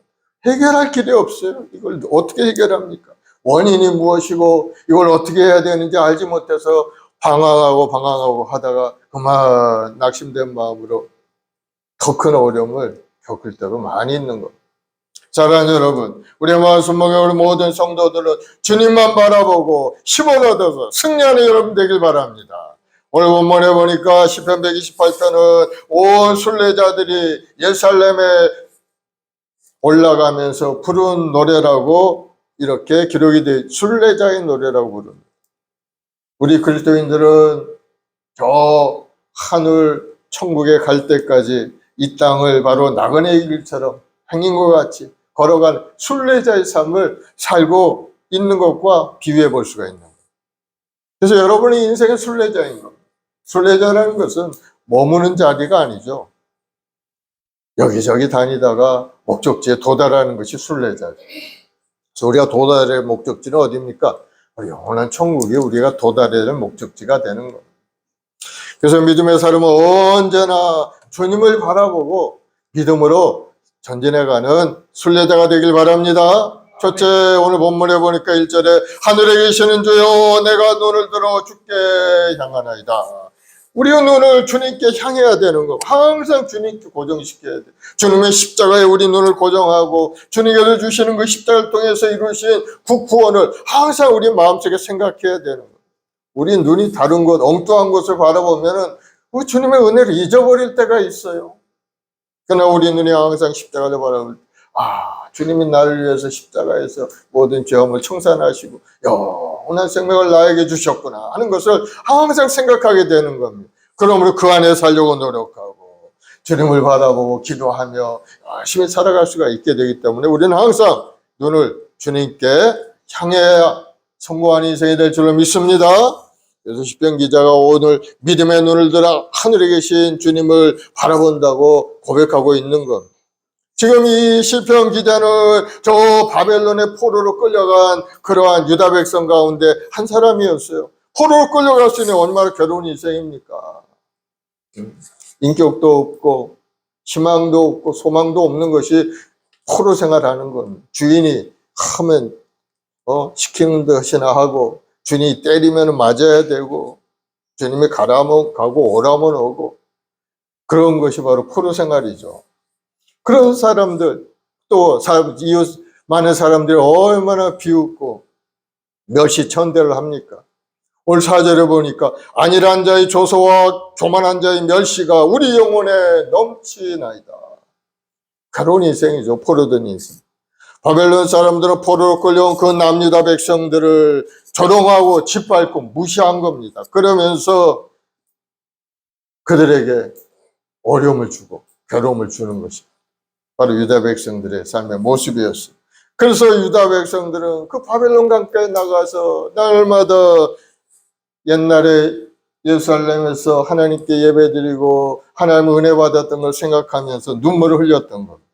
해결할 길이 없어요. 이걸 어떻게 해결합니까? 원인이 무엇이고 이걸 어떻게 해야 되는지 알지 못해서 방황하고 하다가 그만 낙심된 마음으로 더 큰 어려움을 겪을 때가 많이 있는 겁니다. 사랑하는 여러분, 우리의 말씀목에 우리 모든 성도들은 주님만 바라보고 힘을 얻어서 승리하는 여러분 되길 바랍니다. 오늘 본문에 보니까 시편 128편은 온 순례자들이 예루살렘에 올라가면서 부른 노래라고 이렇게 기록이 돼 순례자의 노래라고 부릅니다. 우리 그리스도인들은 저 하늘 천국에 갈 때까지 이 땅을 바로 나그네의 길처럼 행인과 같이 걸어간 순례자의 삶을 살고 있는 것과 비교해 볼 수가 있는 거예요. 그래서 여러분의 인생의 순례자인 겁니다. 순례자라는 것은 머무는 자리가 아니죠. 여기저기 다니다가 목적지에 도달하는 것이 순례자죠. 그래서 우리가 도달의 목적지는 어디입니까? 영원한 천국이 우리가 도달해야 될 목적지가 되는 겁니다. 그래서 믿음의 삶은 언제나 주님을 바라보고 믿음으로 전진해가는 순례자가 되길 바랍니다. 첫째, 오늘 본문에 보니까 1절에 하늘에 계시는 주여 내가 눈을 들어 주께 향하나이다. 우리의 눈을 주님께 향해야 되는 거. 항상 주님께 고정시켜야 돼. 주님의 십자가에 우리 눈을 고정하고 주님께서 주시는 그 십자가를 통해서 이루신 구원을 항상 우리 마음속에 생각해야 되는 거. 우리 눈이 다른 곳, 엉뚱한 곳을 바라보면은 주님의 은혜를 잊어버릴 때가 있어요. 그러나 우리 눈이 항상 십자가를 바라볼 때, 주님이 나를 위해서 십자가에서 모든 죄업을 청산하시고 영원한 생명을 나에게 주셨구나 하는 것을 항상 생각하게 되는 겁니다. 그러므로 그 안에 살려고 노력하고 주님을 바라보고 기도하며 열심히 살아갈 수가 있게 되기 때문에 우리는 항상 눈을 주님께 향해야 성공한 인생이 될 줄로 믿습니다. 그래서 시편 기자가 오늘 믿음의 눈을 들어 하늘에 계신 주님을 바라본다고 고백하고 있는 겁니다. 지금 이 시편 기자는 저 바벨론의 포로로 끌려간 그러한 유다 백성 가운데 한 사람이었어요. 포로로 끌려갔으니 얼마나 괴로운 인생입니까? 인격도 없고 희망도 없고 소망도 없는 것이 포로 생활하는 겁니다. 주인이 하면 시키는 듯이나 하고 주인이 때리면 맞아야 되고 주님이 가라면 가고 오라면 오고 그런 것이 바로 포로 생활이죠. 그런 사람들 또 이웃 많은 사람들이 얼마나 비웃고 멸시천대를 합니까? 오늘 4절에 보니까 안일한 자의 조소와 교만한 자의 멸시가 우리 영혼에 넘치나이다. 괴로운 인생이죠. 포로된 인생. 바벨론 사람들은 포로로 끌려온 그 남유다 백성들을 조롱하고 짓밟고 무시한 겁니다. 그러면서 그들에게 어려움을 주고 괴로움을 주는 것입니다. 바로 유다 백성들의 삶의 모습이었어요. 그래서 유다 백성들은 그 바벨론 강가에 나가서 날마다 옛날에 예루살렘에서 하나님께 예배드리고 하나님의 은혜 받았던 걸 생각하면서 눈물을 흘렸던 겁니다.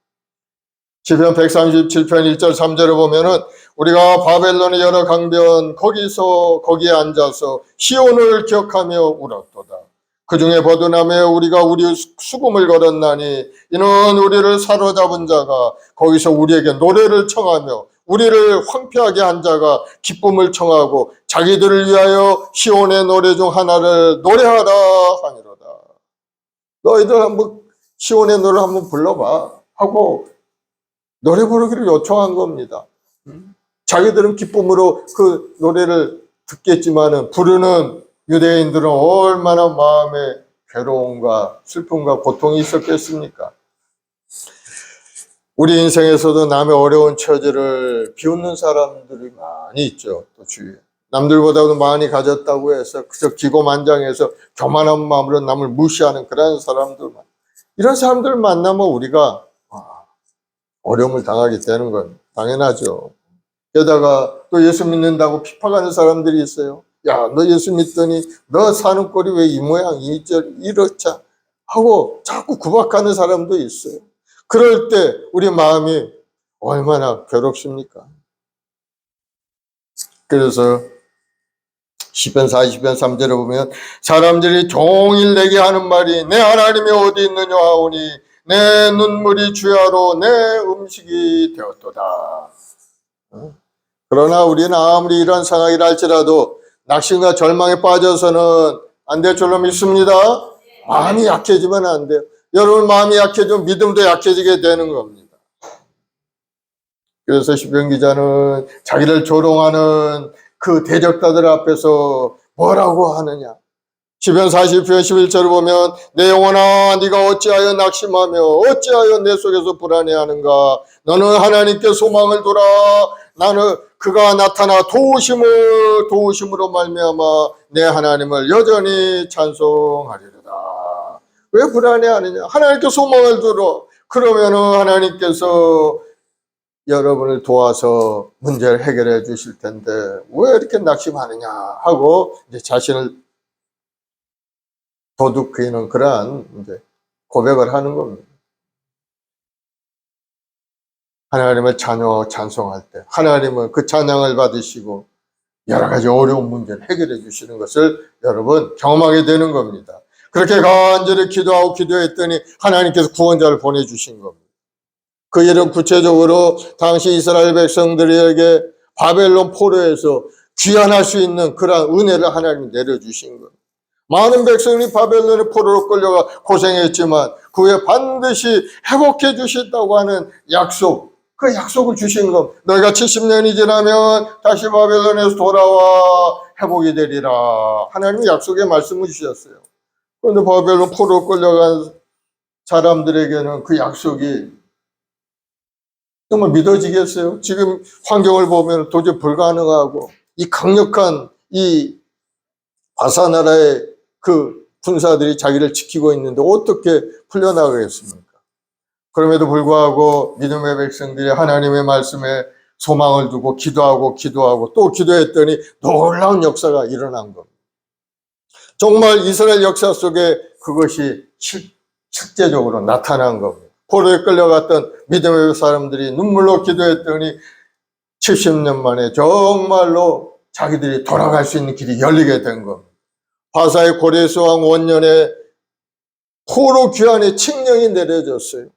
시편 137편 1절 3절에 보면은 우리가 바벨론의 여러 강변 거기에 앉아서 시온을 기억하며 울었도다. 그 중에 버드나무에 우리가 우리 수금을 걸었나니 이는 우리를 사로잡은 자가 거기서 우리에게 노래를 청하며 우리를 황폐하게 한 자가 기쁨을 청하고 자기들을 위하여 시온의 노래 중 하나를 노래하라 하니로다. 너희들 한번 시온의 노래를 한번 불러봐 하고 노래 부르기를 요청한 겁니다. 자기들은 기쁨으로 그 노래를 듣겠지만은 부르는 유대인들은 얼마나 마음에 괴로움과 슬픔과 고통이 있었겠습니까? 우리 인생에서도 남의 어려운 처지를 비웃는 사람들이 많이 있죠. 또 주위에. 남들보다도 많이 가졌다고 해서 그저 기고만장해서 교만한 마음으로 남을 무시하는 그런 사람들. 이런 사람들 만나면 우리가 어려움을 당하게 되는 건 당연하죠. 게다가 또 예수 믿는다고 핍박하는 사람들이 있어요. 야, 너 예수 믿더니 너 사는 꼴이 왜 이 모양 이렇자 하고 자꾸 구박하는 사람도 있어요. 그럴 때 우리 마음이 얼마나 괴롭습니까? 그래서 시편 40편 3절에 보면 사람들이 종일 내게 하는 말이 내 하나님이 어디 있느냐 하오니 내 눈물이 주야로 내 음식이 되었도다. 그러나 우리는 아무리 이런 상황이라 할지라도 낙심과 절망에 빠져서는 안 될 줄로 믿습니다. 마음이 약해지면 안 돼요. 여러분 마음이 약해지면 믿음도 약해지게 되는 겁니다. 그래서 시편 기자는 자기를 조롱하는 그 대적자들 앞에서 뭐라고 하느냐. 시편 40편 11절을 보면 내 영혼아 네가 어찌하여 낙심하며 어찌하여 내 속에서 불안해하는가. 너는 하나님께 소망을 두라. 나는 그가 나타나 도우심으로 말미암아 내 하나님을 여전히 찬송하리로다. 왜 불안해하느냐? 하나님께 소망을 들어. 그러면은 하나님께서 여러분을 도와서 문제를 해결해 주실 텐데 왜 이렇게 낙심하느냐 하고 이제 자신을 도둑이는 그러한 이제 고백을 하는 겁니다. 하나님을 찬송할 때 하나님은 그 찬양을 받으시고 여러 가지 어려운 문제를 해결해 주시는 것을 여러분 경험하게 되는 겁니다. 그렇게 간절히 기도하고 기도했더니 하나님께서 구원자를 보내주신 겁니다. 그 일은 구체적으로 당시 이스라엘 백성들에게 바벨론 포로에서 귀환할 수 있는 그러한 은혜를 하나님이 내려주신 겁니다. 많은 백성이 바벨론의 포로로 끌려가 고생했지만 그 후에 반드시 회복해 주신다고 하는 약속, 그 약속을 주신 것. 너희가 70년이 지나면 다시 바벨론에서 돌아와 회복이 되리라. 하나님이 약속의 말씀을 주셨어요. 그런데 바벨론 포로로 끌려간 사람들에게는 그 약속이 정말 믿어지겠어요? 지금 환경을 보면 도저히 불가능하고 이 강력한 이 바사 나라의 그 군사들이 자기를 지키고 있는데 어떻게 풀려나가겠습니까? 그럼에도 불구하고 믿음의 백성들이 하나님의 말씀에 소망을 두고 기도하고 또 기도했더니 놀라운 역사가 일어난 겁니다. 정말 이스라엘 역사 속에 그것이 실제적으로 나타난 겁니다. 포로에 끌려갔던 믿음의 사람들이 눈물로 기도했더니 70년 만에 정말로 자기들이 돌아갈 수 있는 길이 열리게 된 겁니다. 바사의 고레스 왕 원년에 포로 귀환의 칙령이 내려졌어요.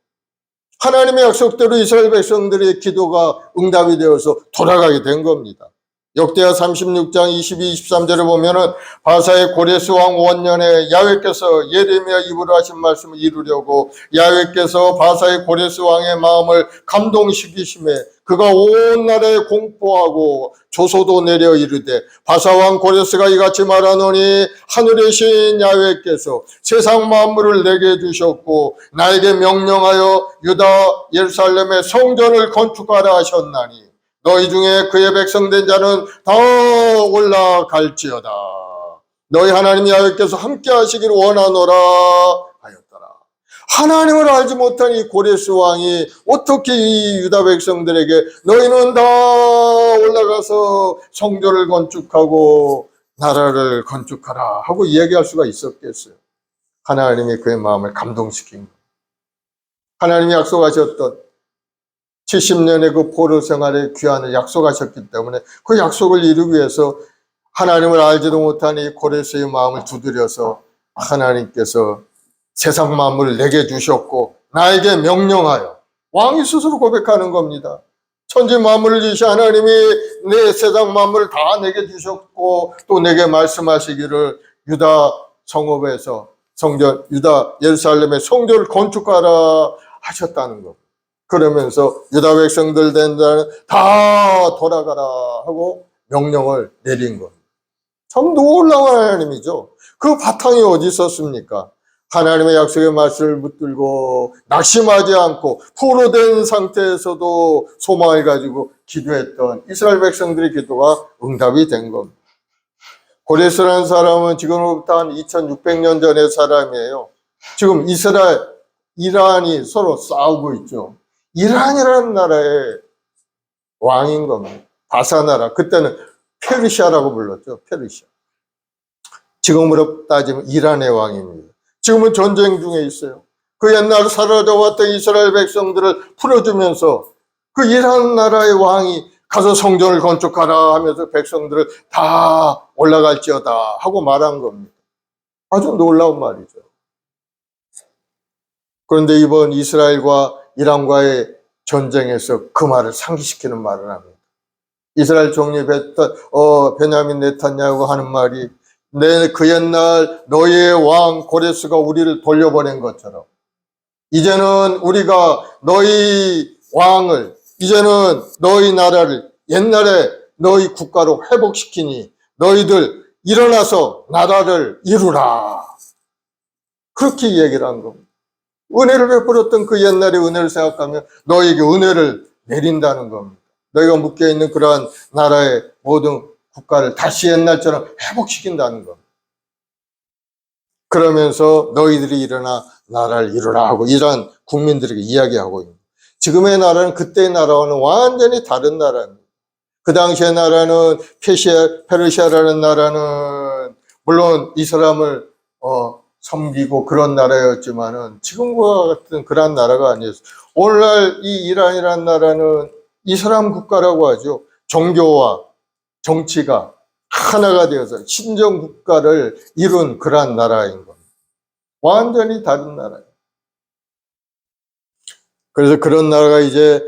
하나님의 약속대로 이스라엘 백성들의 기도가 응답이 되어서 돌아가게 된 겁니다. 역대하 36장 22, 23절에 보면은 바사의 고레스 왕 원년에 야훼께서 예레미야 입으로 하신 말씀을 이루려고 야훼께서 바사의 고레스 왕의 마음을 감동시키심에 그가 온 나라에 공포하고 조소도 내려 이르되 바사 왕 고레스가 이같이 말하노니 하늘의 신 야훼께서 세상 만물을 내게 주셨고 나에게 명령하여 유다 예루살렘의 성전을 건축하라 하셨나니 너희 중에 그의 백성된 자는 다 올라갈지어다. 너희 하나님 야훼께서 함께 하시기를 원하노라 하였더라. 하나님을 알지 못한 이 고레스 왕이 어떻게 이 유다 백성들에게 너희는 다 올라가서 성전을 건축하고 나라를 건축하라 하고 이야기할 수가 있었겠어요? 하나님이 그의 마음을 감동시킨 거예요. 하나님이 약속하셨던 70년의 그 포로 생활의 귀환을 약속하셨기 때문에 그 약속을 이루기 위해서 하나님을 알지도 못한 이 고레스의 마음을 두드려서 하나님께서 세상 만물을 내게 주셨고 나에게 명령하여 왕이 스스로 고백하는 겁니다. 천지 만물을 지으신 하나님이 내 세상 만물을 다 내게 주셨고 또 내게 말씀하시기를 유다 성읍에서 성전 유다 예루살렘의 성전을 건축하라 하셨다는 겁니다. 그러면서 유다 백성들 된 자는 다 돌아가라 하고 명령을 내린 겁니다. 참 놀라운 하나님이죠. 그 바탕이 어디 있었습니까? 하나님의 약속의 말씀을 붙들고 낙심하지 않고 포로된 상태에서도 소망을 가지고 기도했던 이스라엘 백성들의 기도가 응답이 된 겁니다. 고레스라는 사람은 지금으로부터 한 2600년 전의 사람이에요. 지금 이스라엘, 이란이 서로 싸우고 있죠. 이란이라는 나라의 왕인 겁니다. 바사 나라. 그때는 페르시아라고 불렀죠. 페르시아. 지금으로 따지면 이란의 왕입니다. 지금은 전쟁 중에 있어요. 그 옛날 사라져왔던 이스라엘 백성들을 풀어주면서 그 이란 나라의 왕이 가서 성전을 건축하라 하면서 백성들을 다 올라갈지어다 하고 말한 겁니다. 아주 놀라운 말이죠. 그런데 이번 이스라엘과 이란과의 전쟁에서 그 말을 상기시키는 말을 합니다. 이스라엘 총리 베냐민 네탄야후가 하는 말이 그 옛날 너희의 왕 고레스가 우리를 돌려보낸 것처럼 이제는 우리가 너희 왕을 이제는 너희 나라를 옛날에 너희 국가로 회복시키니 너희들 일어나서 나라를 이루라. 그렇게 얘기를 한 겁니다. 은혜를 베풀었던 그 옛날의 은혜를 생각하면 너에게 은혜를 내린다는 겁니다. 너희가 묶여있는 그러한 나라의 모든 국가를 다시 옛날처럼 회복시킨다는 겁니다. 그러면서 너희들이 일어나 나라를 이루라 하고 이러한 국민들에게 이야기하고 있는, 지금의 나라는 그때의 나라와는 완전히 다른 나라입니다. 그 당시의 나라는 페르시아라는 나라는 물론 이슬람을 섬기고 그런 나라였지만은 지금과 같은 그런 나라가 아니었어요. 오늘날 이 이란이라는 나라는 이슬람 국가라고 하죠. 종교와 정치가 하나가 되어서 신정 국가를 이룬 그러한 나라인 겁니다. 완전히 다른 나라예요. 그래서 그런 나라가 이제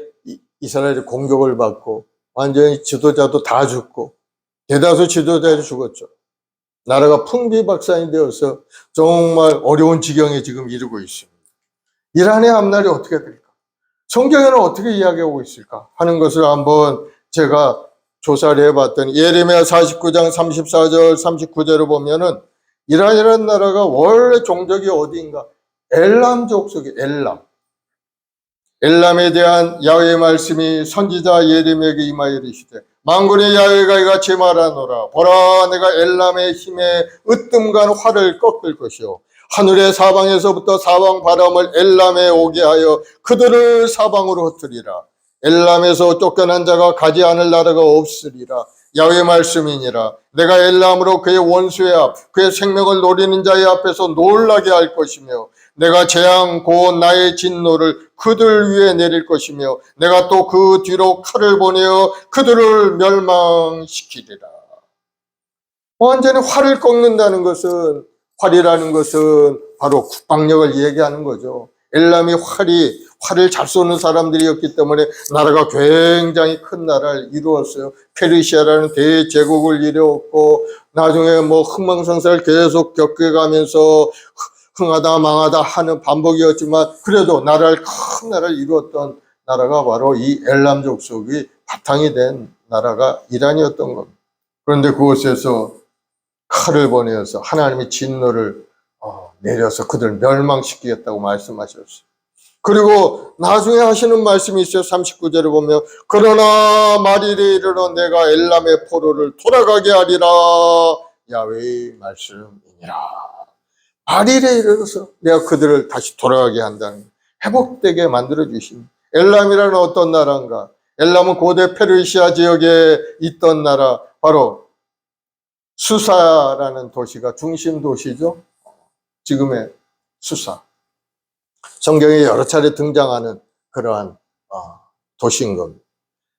이스라엘의 공격을 받고 완전히 지도자도 다 죽고 대다수 지도자도 죽었죠. 나라가 풍비박산이 되어서 정말 어려운 지경에 지금 이르고 있습니다. 이란의 앞날이 어떻게 될까? 성경에는 어떻게 이야기하고 있을까 하는 것을 한번 제가 조사를 해봤더니 예레미야 49장 34절 39절을 보면은 이란이라는 나라가 원래 종족이 어디인가? 엘람 족속이 엘람에 대한 야훼의 말씀이 선지자 예레미야에게 임하여 이르시되 만군의 야훼가 이같이 말하노라. 보라, 내가 엘람의 힘에 으뜸간 활을 꺾을 것이요 하늘의 사방에서부터 사방 바람을 엘람에 오게 하여 그들을 사방으로 흩으리라. 엘람에서 쫓겨난 자가 가지 않을 나라가 없으리라. 야훼의 말씀이니라. 내가 엘람으로 그의 원수의 앞, 그의 생명을 노리는 자의 앞에서 놀라게 할 것이며 내가 재앙 곧 나의 진노를 그들 위에 내릴 것이며 내가 또 그 뒤로 칼을 보내어 그들을 멸망시키리라. 완전히 활을 꺾는다는 것은, 활이라는 것은 바로 국방력을 얘기하는 거죠. 엘람이 활을 잘 쏘는 사람들이었기 때문에 나라가 굉장히 큰 나라를 이루었어요. 페르시아라는 대제국을 이루었고 나중에 뭐 흥망성쇠를 계속 겪어가면서 흥하다 망하다 하는 반복이었지만 그래도 큰 나라를 이루었던 나라가 바로 이 엘람 족속이 바탕이 된 나라가 이란이었던 겁니다. 그런데 그곳에서 칼을 보내어서 하나님의 진노를 내려서 그들을 멸망시키겠다고 말씀하셨어요. 그리고 나중에 하시는 말씀이 있어요. 39절에 보면 그러나 말일에 이르러 내가 엘람의 포로를 돌아가게 하리라. 야훼의 말씀이니라. 말일에 이르러서 내가 그들을 다시 돌아가게 한다는, 회복되게 만들어주신. 엘람이라는 어떤 나라인가? 엘람은 고대 페르시아 지역에 있던 나라, 바로 수사라는 도시가 중심 도시죠. 지금의 수사. 성경에 여러 차례 등장하는 그러한 도시인 겁니다.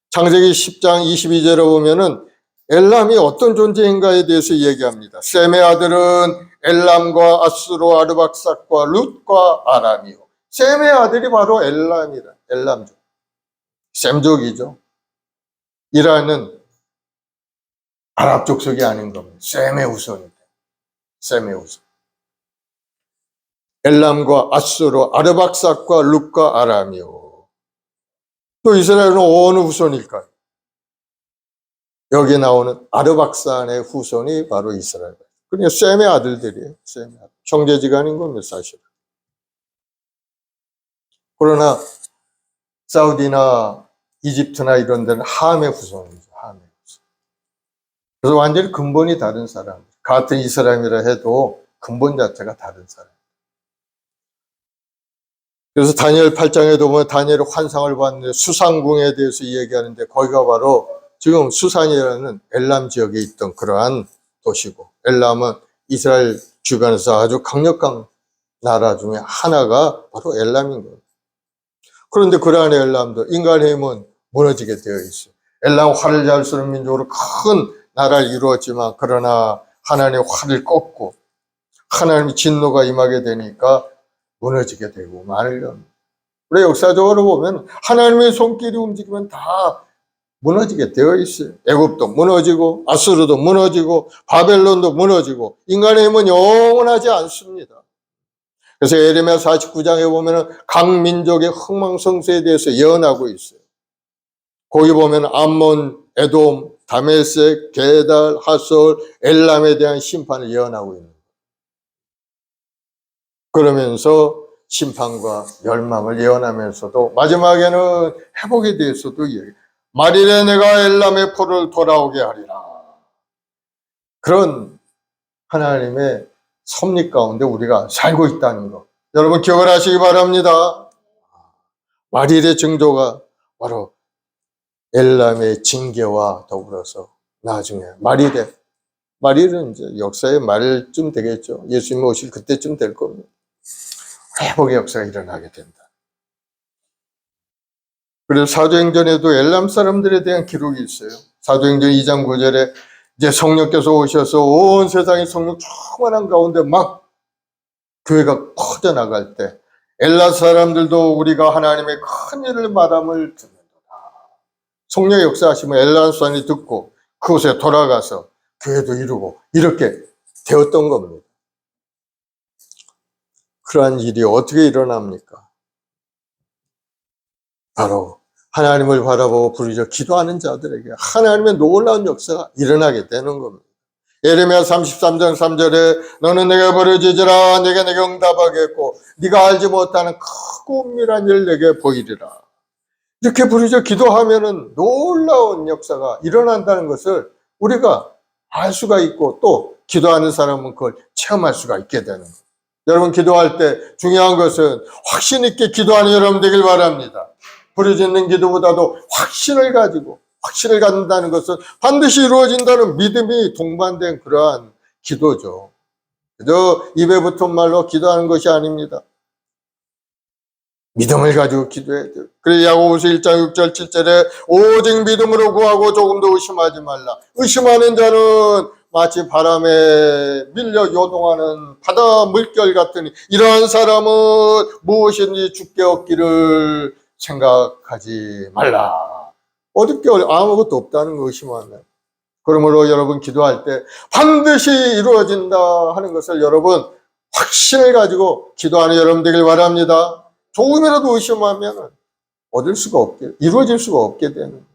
창세기 10장 22절에 보면은 엘람이 어떤 존재인가에 대해서 얘기합니다. 셈의 아들은 엘람과 아수르, 아르박삭과 룻과 아람이요. 셈의 아들이 바로 엘람족. 셈족이죠. 이란은 아랍 족속이 아닌 겁니다. 셈의 후손입니다. 셈의 후손. 엘람과 아수르, 아르박삭과 룻과 아람이요. 또 이스라엘은 어느 후손일까요? 여기 나오는 아르박산의 후손이 바로 이스라엘. 그러니까 셈의 아들들이에요. 셈의 아들. 형제지간인 겁니다, 사실. 그러나 사우디나 이집트나 이런 데는 함의 후손이죠. 함의 후손. 그래서 완전히 근본이 다른 사람. 같은 이스라엘이라 해도 근본 자체가 다른 사람. 그래서 다니엘 8장에도 보면 다니엘이 환상을 봤는데 수상궁에 대해서 이야기하는데 거기가 바로 지금 수산이라는 엘람 지역에 있던 그러한 도시고, 엘람은 이스라엘 주변에서 아주 강력한 나라 중에 하나가 바로 엘람인 거예요. 그런데 그러한 엘람도 인간의 힘은 무너지게 되어 있어요. 엘람 활을 잘 쏘는 민족으로 큰 나라를 이루었지만 그러나 하나님의 활을 꺾고 하나님의 진노가 임하게 되니까 무너지게 되고 말을 합니다. 우리 역사적으로 보면 하나님의 손길이 움직이면 다 무너지게 되어 있어요. 애굽도 무너지고 아수르도 무너지고 바벨론도 무너지고 인간의 힘은 영원하지 않습니다. 그래서 예레미야 49장에 보면 각 민족의 흥망성쇠에 대해서 예언하고 있어요. 거기 보면 암몬, 에돔, 다메섹, 게달, 하솔, 엘람에 대한 심판을 예언하고 있는 거예요. 그러면서 심판과 멸망을 예언하면서도 마지막에는 회복에 대해서도 말일에 내가 엘람의 포를 돌아오게 하리라. 그런 하나님의 섭리 가운데 우리가 살고 있다는 것, 여러분 기억을 하시기 바랍니다. 말일의 징조가 바로 엘람의 징계와 더불어서 나중에 말일은 이제 역사의 말쯤 되겠죠. 예수님 오실 그때쯤 될 겁니다. 회복의 역사가 일어나게 된다. 그래서 사도행전에도 엘람 사람들에 대한 기록이 있어요. 사도행전 2장 9절에 이제 성령께서 오셔서 온 세상에 성령 충만한 가운데 막 교회가 퍼져나갈 때 엘라 사람들도 우리가 하나님의 큰 일을 말함을 듣는도다. 성령의 역사하시면 엘라 사람이 듣고 그곳에 돌아가서 교회도 이루고 이렇게 되었던 겁니다. 그러한 일이 어떻게 일어납니까? 바로 하나님을 바라보고 부르짖어 기도하는 자들에게 하나님의 놀라운 역사가 일어나게 되는 겁니다. 예레미야 33장 3절에 너는 내게 부르짖으라 내가 내게 응답하겠고 네가 알지 못하는 크고 은밀한 일 내게 보이리라. 이렇게 부르짖어 기도하면은 놀라운 역사가 일어난다는 것을 우리가 알 수가 있고 또 기도하는 사람은 그걸 체험할 수가 있게 되는 거예요. 여러분 기도할 때 중요한 것은 확신 있게 기도하는 여러분 되길 바랍니다. 부르짖는 기도보다도 확신을 갖는다는 것은 반드시 이루어진다는 믿음이 동반된 그러한 기도죠. 그저 입에 붙은 말로 기도하는 것이 아닙니다. 믿음을 가지고 기도해야 돼요. 그래서 야고보서 1장 6절 7절에 오직 믿음으로 구하고 조금도 의심하지 말라. 의심하는 자는 마치 바람에 밀려 요동하는 바다 물결 같으니 이러한 사람은 무엇인지 주께 얻기를 생각하지 말라. 얻을 게 아무것도 없다는 거 의심하면. 그러므로 여러분 기도할 때 반드시 이루어진다 하는 것을 여러분 확신을 가지고 기도하는 여러분 되길 바랍니다. 조금이라도 의심하면 얻을 수가 없게, 이루어질 수가 없게 되는.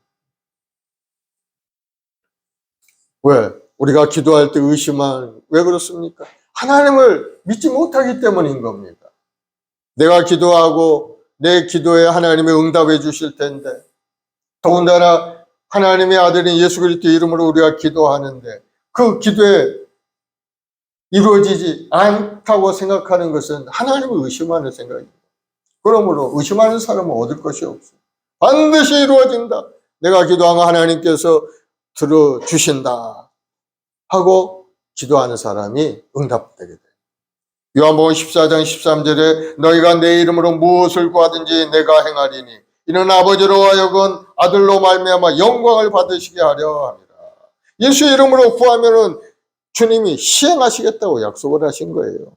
왜? 우리가 기도할 때 왜 그렇습니까? 하나님을 믿지 못하기 때문인 겁니다. 내가 기도하고 내 기도에 하나님이 응답해 주실 텐데, 더군다나 하나님의 아들인 예수 그리스도 이름으로 우리가 기도하는데 그 기도에 이루어지지 않다고 생각하는 것은 하나님을 의심하는 생각입니다. 그러므로 의심하는 사람은 얻을 것이 없어요. 반드시 이루어진다. 내가 기도한 거 하나님께서 들어주신다 하고 기도하는 사람이 응답되게 돼요. 요한복음 14장 13절에 너희가 내 이름으로 무엇을 구하든지 내가 행하리니 이는 아버지로 하여금 아들로 말미암아 영광을 받으시게 하려 합니다. 예수 이름으로 구하면은 주님이 시행하시겠다고 약속을 하신 거예요.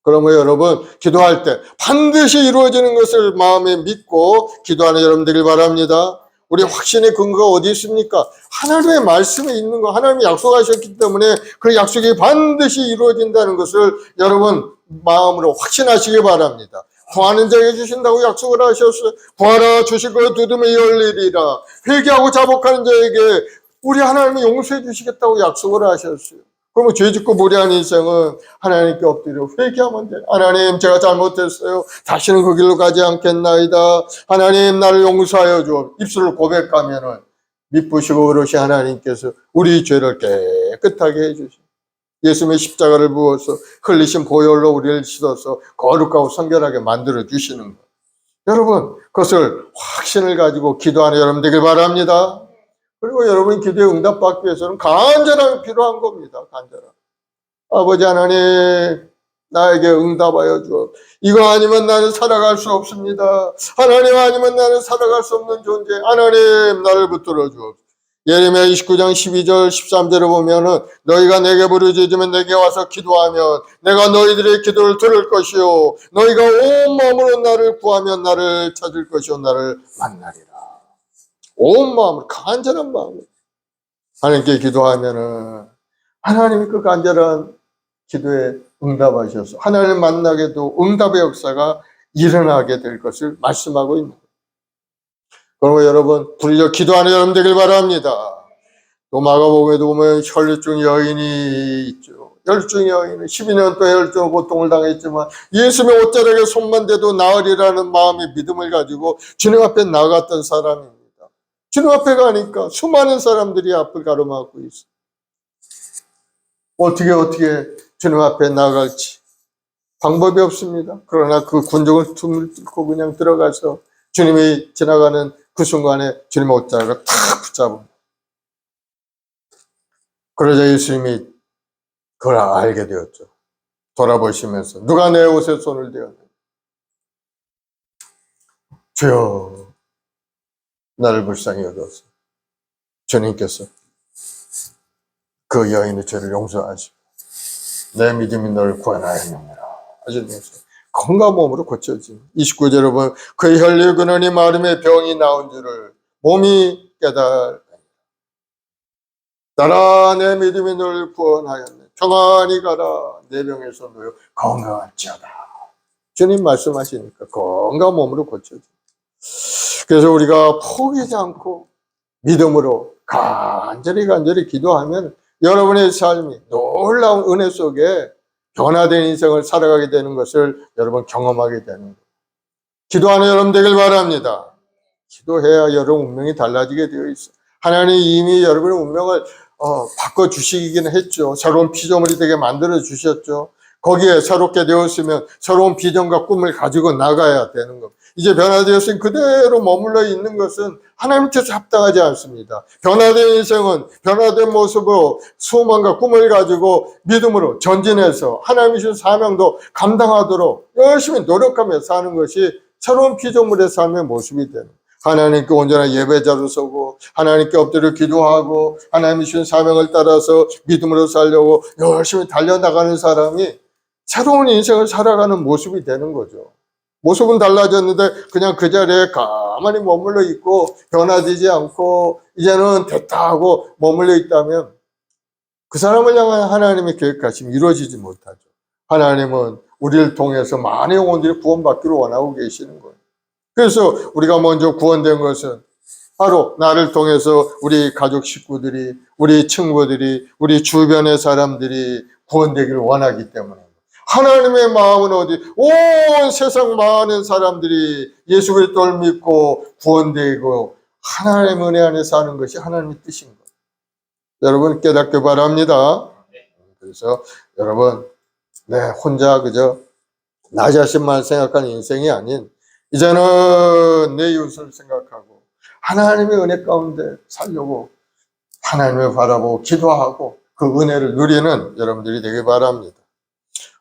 그러면 여러분 기도할 때 반드시 이루어지는 것을 마음에 믿고 기도하는 여러분 되길 바랍니다. 우리 확신의 근거가 어디 있습니까? 하나님의 말씀에 있는 거, 하나님이 약속하셨기 때문에 그 약속이 반드시 이루어진다는 것을 여러분 마음으로 확신하시기 바랍니다. 구하는 자에게 주신다고 약속을 하셨어요. 구하라 주실 것 두드면 열리리라. 회개하고 자복하는 자에게 우리 하나님이 용서해 주시겠다고 약속을 하셨어요. 그러면 죄짓고 무리한 인생은 하나님께 엎드려 회개하면 돼요. 하나님 제가 잘못했어요. 다시는 그 길로 가지 않겠나이다. 하나님 나를 용서하여 줘. 입술을 고백하면은 미쁘시고 어르신 하나님께서 우리 죄를 깨끗하게 해주시고 예수님의 십자가를 부어서 흘리신 보혈로 우리를 씻어서 거룩하고 성결하게 만들어 주시는 것. 여러분 그것을 확신을 가지고 기도하는 여러분 되길 바랍니다. 그리고 여러분 기도에 응답받기 위해서는 간절함이 필요한 겁니다. 간절함. 아버지 하나님 나에게 응답하여 주옵소서. 이거 아니면 나는 살아갈 수 없습니다. 하나님 아니면 나는 살아갈 수 없는 존재. 하나님 나를 붙들어 주옵소서. 예레미야 29장 12절 13절을 보면은 너희가 내게 부르짖으면 내게 와서 기도하면 내가 너희들의 기도를 들을 것이요 너희가 온 마음으로 나를 구하면 나를 찾을 것이요 나를 만나리라. 온 마음으로 간절한 마음으로 하나님께 기도하면은 하나님이 그 간절한 기도에 응답하셔서 하나님을 만나게도 응답의 역사가 일어나게 될 것을 말씀하고 있는 거예요. 그러면 여러분 부르짖어 기도하는 여러분 되길 바랍니다. 또 마가복음에도 보면 혈루증 여인이 있죠. 혈루증 여인은 12년 동안 혈루증 고통을 당했지만 예수님의 옷자락에 손만 대도 나으리라는 마음의 믿음을 가지고 주님 앞에 나갔던 사람입니다. 주님 앞에 가니까 수많은 사람들이 앞을 가로막고 있어. 어떻게 주님 앞에 나갈지 방법이 없습니다. 그러나 그 군중을 tum을 뚫고 그냥 들어가서 주님이 지나가는 그 순간에 주님의 옷자락을 탁 붙잡은. 그러자 예수님이 그걸 알게 되었죠. 돌아보시면서 누가 내 옷에 손을 대었느냐. 주여 나를 불쌍히 여겨서 주님께서 그 여인의 죄를 용서하시고 내 믿음이 너를 구원하였느니라. 아주 건강 몸으로 고쳐진 29절에 보면 그의 혈류 근원이 마름에 병이 나온 줄을 몸이 깨달으니 따라 내 믿음이 너를 구원하였네. 평안히 가라. 내 병에서 놓여 건강할지어다. 주님 말씀하시니까 건강 몸으로 고쳐진. 그래서 우리가 포기하지 않고 믿음으로 간절히 기도하면 여러분의 삶이 놀라운 은혜 속에 변화된 인생을 살아가게 되는 것을 여러분 경험하게 되는 거예요. 기도하는 여러분 되길 바랍니다. 기도해야 여러분 운명이 달라지게 되어 있어요. 하나님이 이미 여러분의 운명을 바꿔주시긴 했죠. 새로운 피조물이 되게 만들어 주셨죠. 거기에 새롭게 되었으면 새로운 비전과 꿈을 가지고 나가야 되는 겁니다. 이제 변화되었으니 그대로 머물러 있는 것은 하나님께서 합당하지 않습니다. 변화된 인생은 변화된 모습으로 소망과 꿈을 가지고 믿음으로 전진해서 하나님이 주신 사명도 감당하도록 열심히 노력하며 사는 것이 새로운 피조물의 삶의 모습이 되는 거예요. 하나님께 온전한 예배자로 서고 하나님께 엎드려 기도하고 하나님이 주신 사명을 따라서 믿음으로 살려고 열심히 달려나가는 사람이 새로운 인생을 살아가는 모습이 되는 거죠. 모습은 달라졌는데 그냥 그 자리에 가만히 머물러 있고 변화되지 않고 이제는 됐다 하고 머물러 있다면 그 사람을 향한 하나님의 계획하심이 이루어지지 못하죠. 하나님은 우리를 통해서 많은 영혼들이 구원받기를 원하고 계시는 거예요. 그래서 우리가 먼저 구원된 것은 바로 나를 통해서 우리 가족 식구들이, 우리 친구들이, 우리 주변의 사람들이 구원되기를 원하기 때문에 하나님의 마음은 어디? 온 세상 많은 사람들이 예수 그리스도를 믿고 구원되고 하나님의 은혜 안에 사는 것이 하나님의 뜻인 거예요. 여러분 깨닫기 바랍니다. 그래서 여러분 혼자 그저 나 자신만 생각하는 인생이 아닌 이제는 내 이웃을 생각하고 하나님의 은혜 가운데 살려고 하나님을 바라보고 기도하고 그 은혜를 누리는 여러분들이 되길 바랍니다.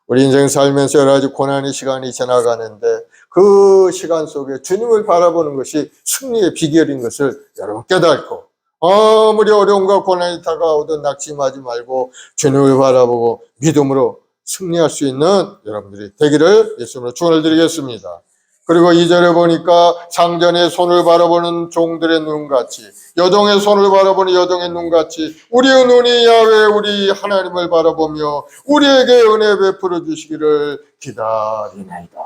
우리 인생 살면서 여러 가지 고난의 시간이 지나가는데 그 시간 속에 주님을 바라보는 것이 승리의 비결인 것을 여러분 깨닫고 아무리 어려움과 고난이 다가오든 낙심하지 말고 주님을 바라보고 믿음으로 승리할 수 있는 여러분들이 되기를 예수님으로 축원을 드리겠습니다. 그리고 2절에 보니까 상전의 손을 바라보는 종들의 눈같이 여종의 손을 바라보는 여종의 눈같이 우리의 눈이 야훼 우리 하나님을 바라보며 우리에게 은혜 베풀어 주시기를 기다리나이다.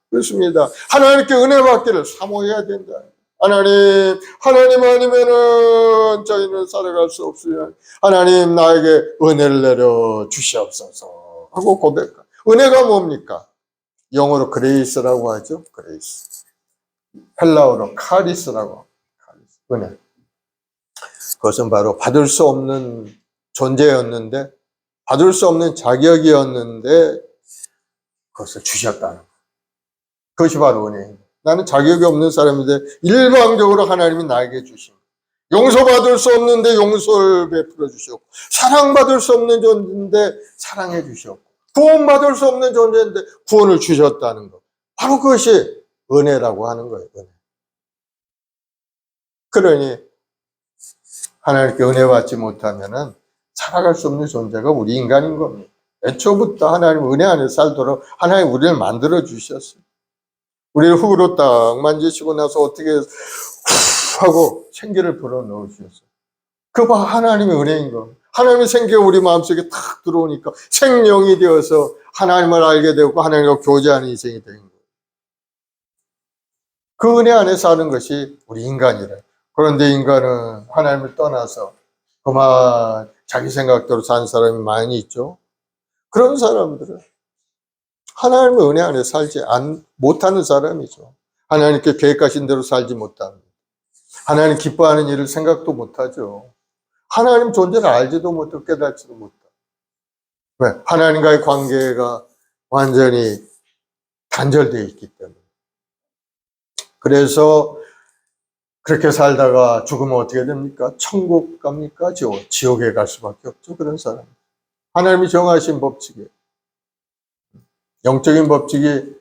그렇습니다. 하나님께 은혜 받기를 사모해야 된다. 하나님 아니면은 저희는 살아갈 수 없으면 하나님 나에게 은혜를 내려 주시옵소서 하고 고백하. 은혜가 뭡니까? 영어로 그레이스라고 하죠. 그레이스. 헬라어로 카리스라고. 은혜. 그것은 바로 받을 수 없는 존재였는데, 받을 수 없는 자격이었는데, 그것을 주셨다는 것. 그것이 바로 은혜입니다. 나는 자격이 없는 사람인데, 일방적으로 하나님이 나에게 주신 것. 용서받을 수 없는데 용서를 베풀어 주셨고, 사랑받을 수 없는 존재인데 사랑해 주셨고, 구원받을 수 없는 존재인데 구원을 주셨다는 것. 바로 그것이 은혜라고 하는 거예요. 은혜. 그러니 하나님께 은혜 받지 못하면은 살아갈 수 없는 존재가 우리 인간인 겁니다. 애초부터 하나님 은혜 안에 살도록 하나님 우리를 만들어 주셨어요. 우리를 흙으로 딱 만지시고 나서 어떻게 하고 생기를 불어 넣으셨어요. 그거 하나님의 은혜인 겁니다. 하나님의 생기가 우리 마음속에 탁 들어오니까 생명이 되어서 하나님을 알게 되고 하나님과 교제하는 인생이 된 거예요. 그 은혜 안에 사는 것이 우리 인간이래. 그런데 인간은 하나님을 떠나서 그만 자기 생각대로 사는 사람이 많이 있죠. 그런 사람들은 하나님의 은혜 안에 살지 못하는 사람이죠. 하나님께 계획하신 대로 살지 못합니다. 하나님 기뻐하는 일을 생각도 못하죠. 하나님 존재를 알지도 못하고 깨닫지도 못하고. 왜? 하나님과의 관계가 완전히 단절되어 있기 때문에. 그래서 그렇게 살다가 죽으면 어떻게 됩니까? 천국 갑니까? 지옥에 갈 수밖에 없죠. 그런 사람. 하나님이 정하신 법칙이에요. 영적인 법칙이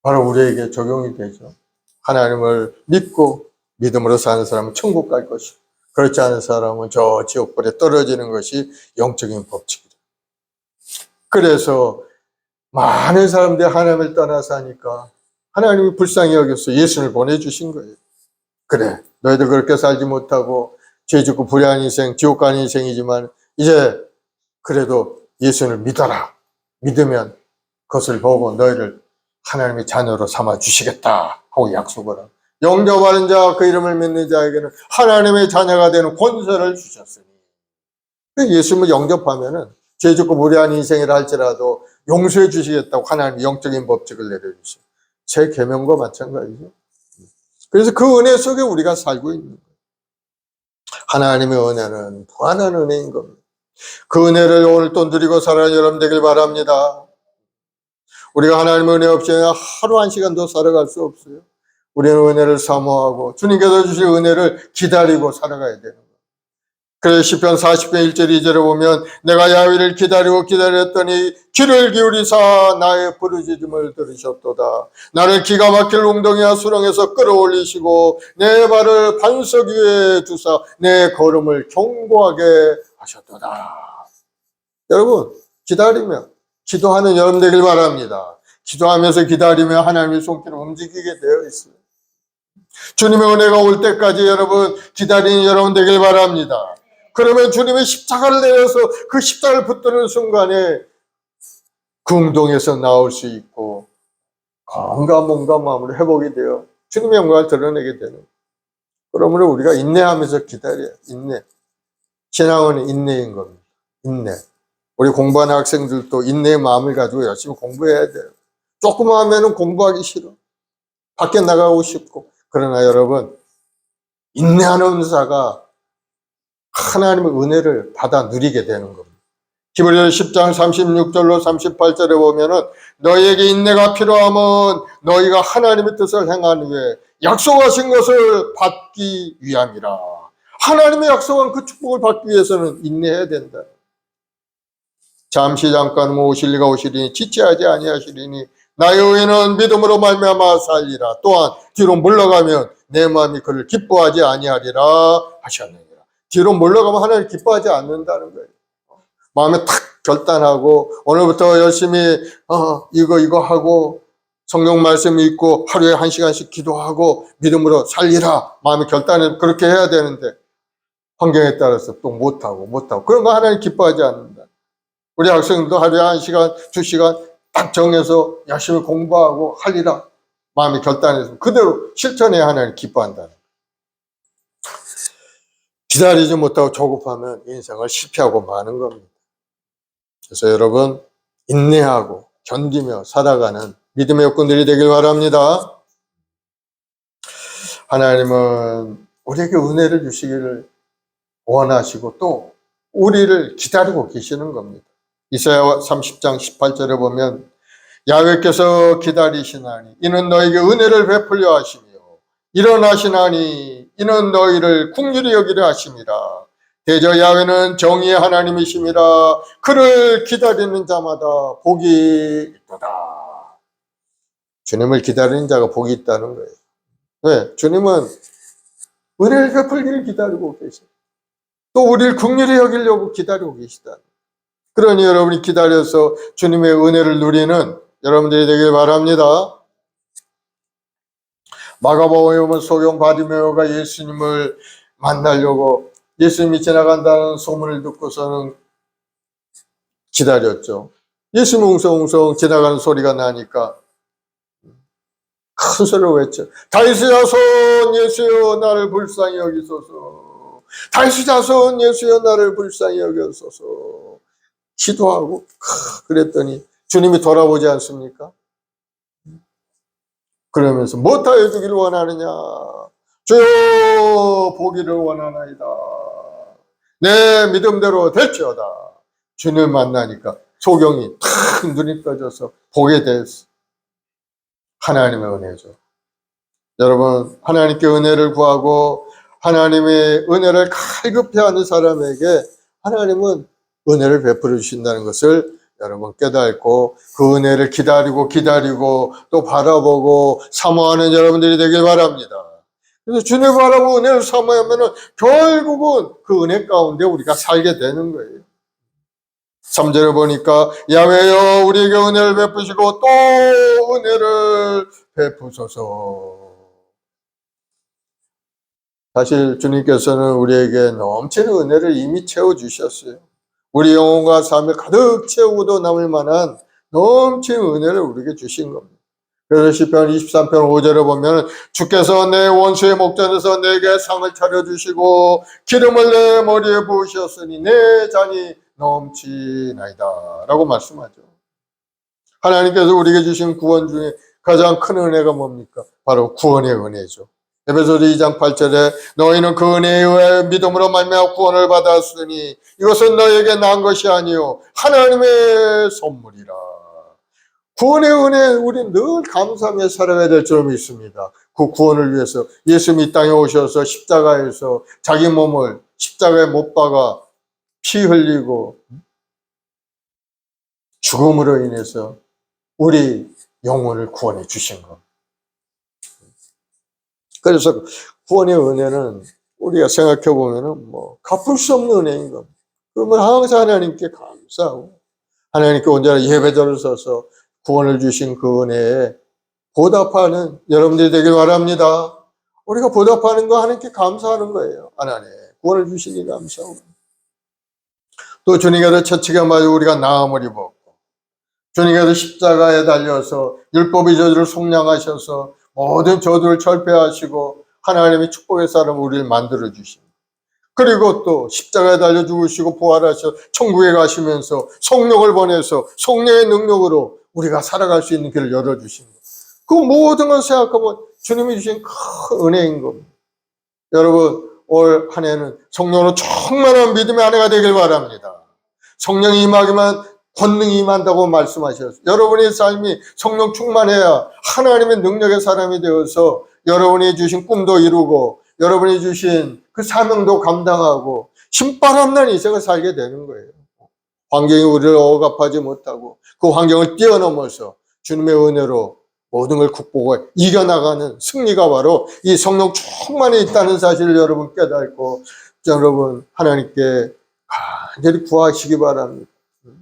바로 우리에게 적용이 되죠. 하나님을 믿고 믿음으로 사는 사람은 천국 갈 것이고, 그렇지 않은 사람은 저 지옥불에 떨어지는 것이 영적인 법칙이다. 그래서 많은 사람들이 하나님을 떠나서 하니까 하나님이 불쌍히 여겨서 예수를 보내주신 거예요. 그래, 너희들 그렇게 살지 못하고 죄 짓고 불의한 인생, 지옥 가는 인생이지만 이제 그래도 예수를 믿어라. 믿으면 그것을 보고 너희를 하나님의 자녀로 삼아 주시겠다 하고 약속을 하고, 영접하는 자, 그 이름을 믿는 자에게는 하나님의 자녀가 되는 권세를 주셨으니, 예수님을 영접하면은 죄 짓고 무례한 인생이라 할지라도 용서해 주시겠다고 하나님의 영적인 법칙을 내려주세요. 제 계명과 마찬가지죠. 그래서 그 은혜 속에 우리가 살고 있는 거예요. 하나님의 은혜는 무한한 은혜인 겁니다. 그 은혜를 오늘 또 누리고 살아가는 여러분 되길 바랍니다. 우리가 하나님의 은혜 없이 하루 한 시간도 살아갈 수 없어요. 우리는 은혜를 사모하고 주님께서 주실 은혜를 기다리고 살아가야 되는 거예요. 그래서 시편 40편 1절 2절에 보면 내가 야훼를 기다리고 기다렸더니 귀를 기울이사 나의 부르짖음을 들으셨도다. 나를 기가 막힐 웅덩이와 수렁에서 끌어올리시고 내 발을 반석 위에 두사 내 걸음을 견고하게 하셨도다. 여러분, 기다리며 기도하는 여러분 되길 바랍니다. 기도하면서 기다리며 하나님의 손길을 움직이게 되어 있어요. 주님의 은혜가 올 때까지 여러분 기다리는 여러분 되길 바랍니다. 그러면 주님의 십자가를 내려서 그 십자가를 붙드는 순간에 그 웅덩이에서 나올 수 있고 건강 몸과 마음으로 회복이 되어 주님의 영광을 드러내게 되는. 그러므로 우리가 인내하면서 기다려요. 인내. 신앙은 인내인 겁니다. 인내. 우리 공부하는 학생들도 인내의 마음을 가지고 열심히 공부해야 돼요. 조금만 하면은 공부하기 싫어. 밖에 나가고 싶고. 그러나 여러분, 인내하는 자가 하나님의 은혜를 받아 누리게 되는 겁니다. 히브리서 10장 36절로 38절에 보면은 너희에게 인내가 필요하면 너희가 하나님의 뜻을 행한 후에 약속하신 것을 받기 위함이라. 하나님의 약속한 그 축복을 받기 위해서는 인내해야 된다. 잠시 잠깐 오실 리가 오시리니 지체하지 아니하시리니 나의 의인은 믿음으로 말미암아 살리라. 또한 뒤로 물러가면 내 마음이 그를 기뻐하지 아니하리라 하셨느니라. 뒤로 물러가면 하나님 기뻐하지 않는다는 거예요. 마음에 탁 결단하고 오늘부터 열심히 이거 하고 성경 말씀 읽고 하루에 1시간씩 기도하고 믿음으로 살리라. 마음에 결단을 그렇게 해야 되는데 환경에 따라서 또 못하고 그런 거 하나님 기뻐하지 않는다. 우리 학생들도 하루에 1시간, 2시간 딱 정해서 열심히 공부하고 하리라. 마음에 결단해서 그대로 실천해야 하나님 기뻐한다. 기다리지 못하고 조급하면 인생을 실패하고 마는 겁니다. 그래서 여러분 인내하고 견디며 살아가는 믿음의 여건들이 되길 바랍니다. 하나님은 우리에게 은혜를 주시기를 원하시고 또 우리를 기다리고 계시는 겁니다. 이사야 30장 18절에 보면 야훼께서 기다리시나니 이는 너에게 은혜를 베풀려 하시며 일어나시나니 이는 너희를 긍휼히 여기려 하심이라. 대저 야훼는 정의의 하나님이심이라. 그를 기다리는 자마다 복이 있도다. 주님을 기다리는 자가 복이 있다는 거예요. 왜? 주님은 은혜를 베풀기를 기다리고 계세요. 또 우리를 긍휼히 여기려고 기다리고 계시다. 그러니 여러분이 기다려서 주님의 은혜를 누리는 여러분들이 되길 바랍니다. 마가복음에 보면 소경 바디메오가 예수님을 만나려고 예수님이 지나간다는 소문을 듣고서는 기다렸죠. 예수님 웅성웅성 지나가는 소리가 나니까 큰 소리로 외쳐 다윗의 자손 예수여 나를 불쌍히 여기소서. 다윗의 자손 예수여 나를 불쌍히 여기소서. 기도하고 그랬더니 주님이 돌아보지 않습니까? 그러면서 무엇하여 주기를 원하느냐. 주여 보기를 원하나이다. 내 믿음대로 될지어다. 주님 만나니까 소경이 탁 눈이 떠져서 보게 됐어. 하나님의 은혜죠. 여러분, 하나님께 은혜를 구하고 하나님의 은혜를 갈급해하는 사람에게 하나님은 은혜를 베풀어 주신다는 것을 여러분 깨닫고 그 은혜를 기다리고 또 바라보고 사모하는 여러분들이 되길 바랍니다. 그래서 주님을 바라보고 은혜를 사모하면 결국은 그 은혜 가운데 우리가 살게 되는 거예요. 3절에 보니까 야훼여 우리에게 은혜를 베푸시고 또 은혜를 베푸소서. 사실 주님께서는 우리에게 넘치는 은혜를 이미 채워주셨어요. 우리 영혼과 삶을 가득 채우고도 남을 만한 넘치는 은혜를 우리에게 주신 겁니다. 그래서 시편 23편 5절에 보면 주께서 내 원수의 목전에서 내게 상을 차려주시고 기름을 내 머리에 부으셨으니 내 잔이 넘치나이다 라고 말씀하죠. 하나님께서 우리에게 주신 구원 중에 가장 큰 은혜가 뭡니까? 바로 구원의 은혜죠. 에베소서 2장 8절에 너희는 그 은혜에 의하여 믿음으로 말미암아 구원을 받았으니 이것은 너희에게 난 것이 아니요 하나님의 선물이라. 구원의 은혜 우리는 늘 감사하며 살아야 될 줄 믿습니다. 그 구원을 위해서 예수님이 이 땅에 오셔서 십자가에서 자기 몸을 십자가에 못 박아 피 흘리고 죽음으로 인해서 우리 영혼을 구원해 주신 겁니다. 그래서 구원의 은혜는 우리가 생각해 보면은 갚을 수 없는 은혜인 겁니다. 그러면 항상 하나님께 감사하고 하나님께 언제나 예배자를 서서 구원을 주신 그 은혜에 보답하는 여러분들이 되길 바랍니다. 우리가 보답하는 거 하나님께 감사하는 거예요. 하나님 구원을 주시니 감사하고 또 주님께서 처치가 맞아 우리가 나음을 입었고 주님께서 십자가에 달려서 율법의 저주를 속량하셔서 모든 저주를 철폐하시고 하나님의 축복의 사람 우리를 만들어 주십니다. 그리고 또 십자가에 달려 죽으시고 부활하셔 천국에 가시면서 성령을 보내서 성령의 능력으로 우리가 살아갈 수 있는 길을 열어주십니다. 그 모든 걸 생각하면 주님이 주신 큰 은혜인 겁니다. 여러분 올 한 해는 성령으로 충만한 믿음의 한 해가 되길 바랍니다. 성령이 임하기만 권능이 임한다고 말씀하셨어요. 여러분의 삶이 성령 충만해야 하나님의 능력의 사람이 되어서 여러분이 주신 꿈도 이루고 여러분이 주신 그 사명도 감당하고 신바람난 인생을 살게 되는 거예요. 환경이 우리를 억압하지 못하고 그 환경을 뛰어넘어서 주님의 은혜로 모든 걸 극복해 이겨나가는 승리가 바로 이 성령 충만에 있다는 사실을 여러분 깨닫고 여러분 하나님께 간절히 구하시기 바랍니다.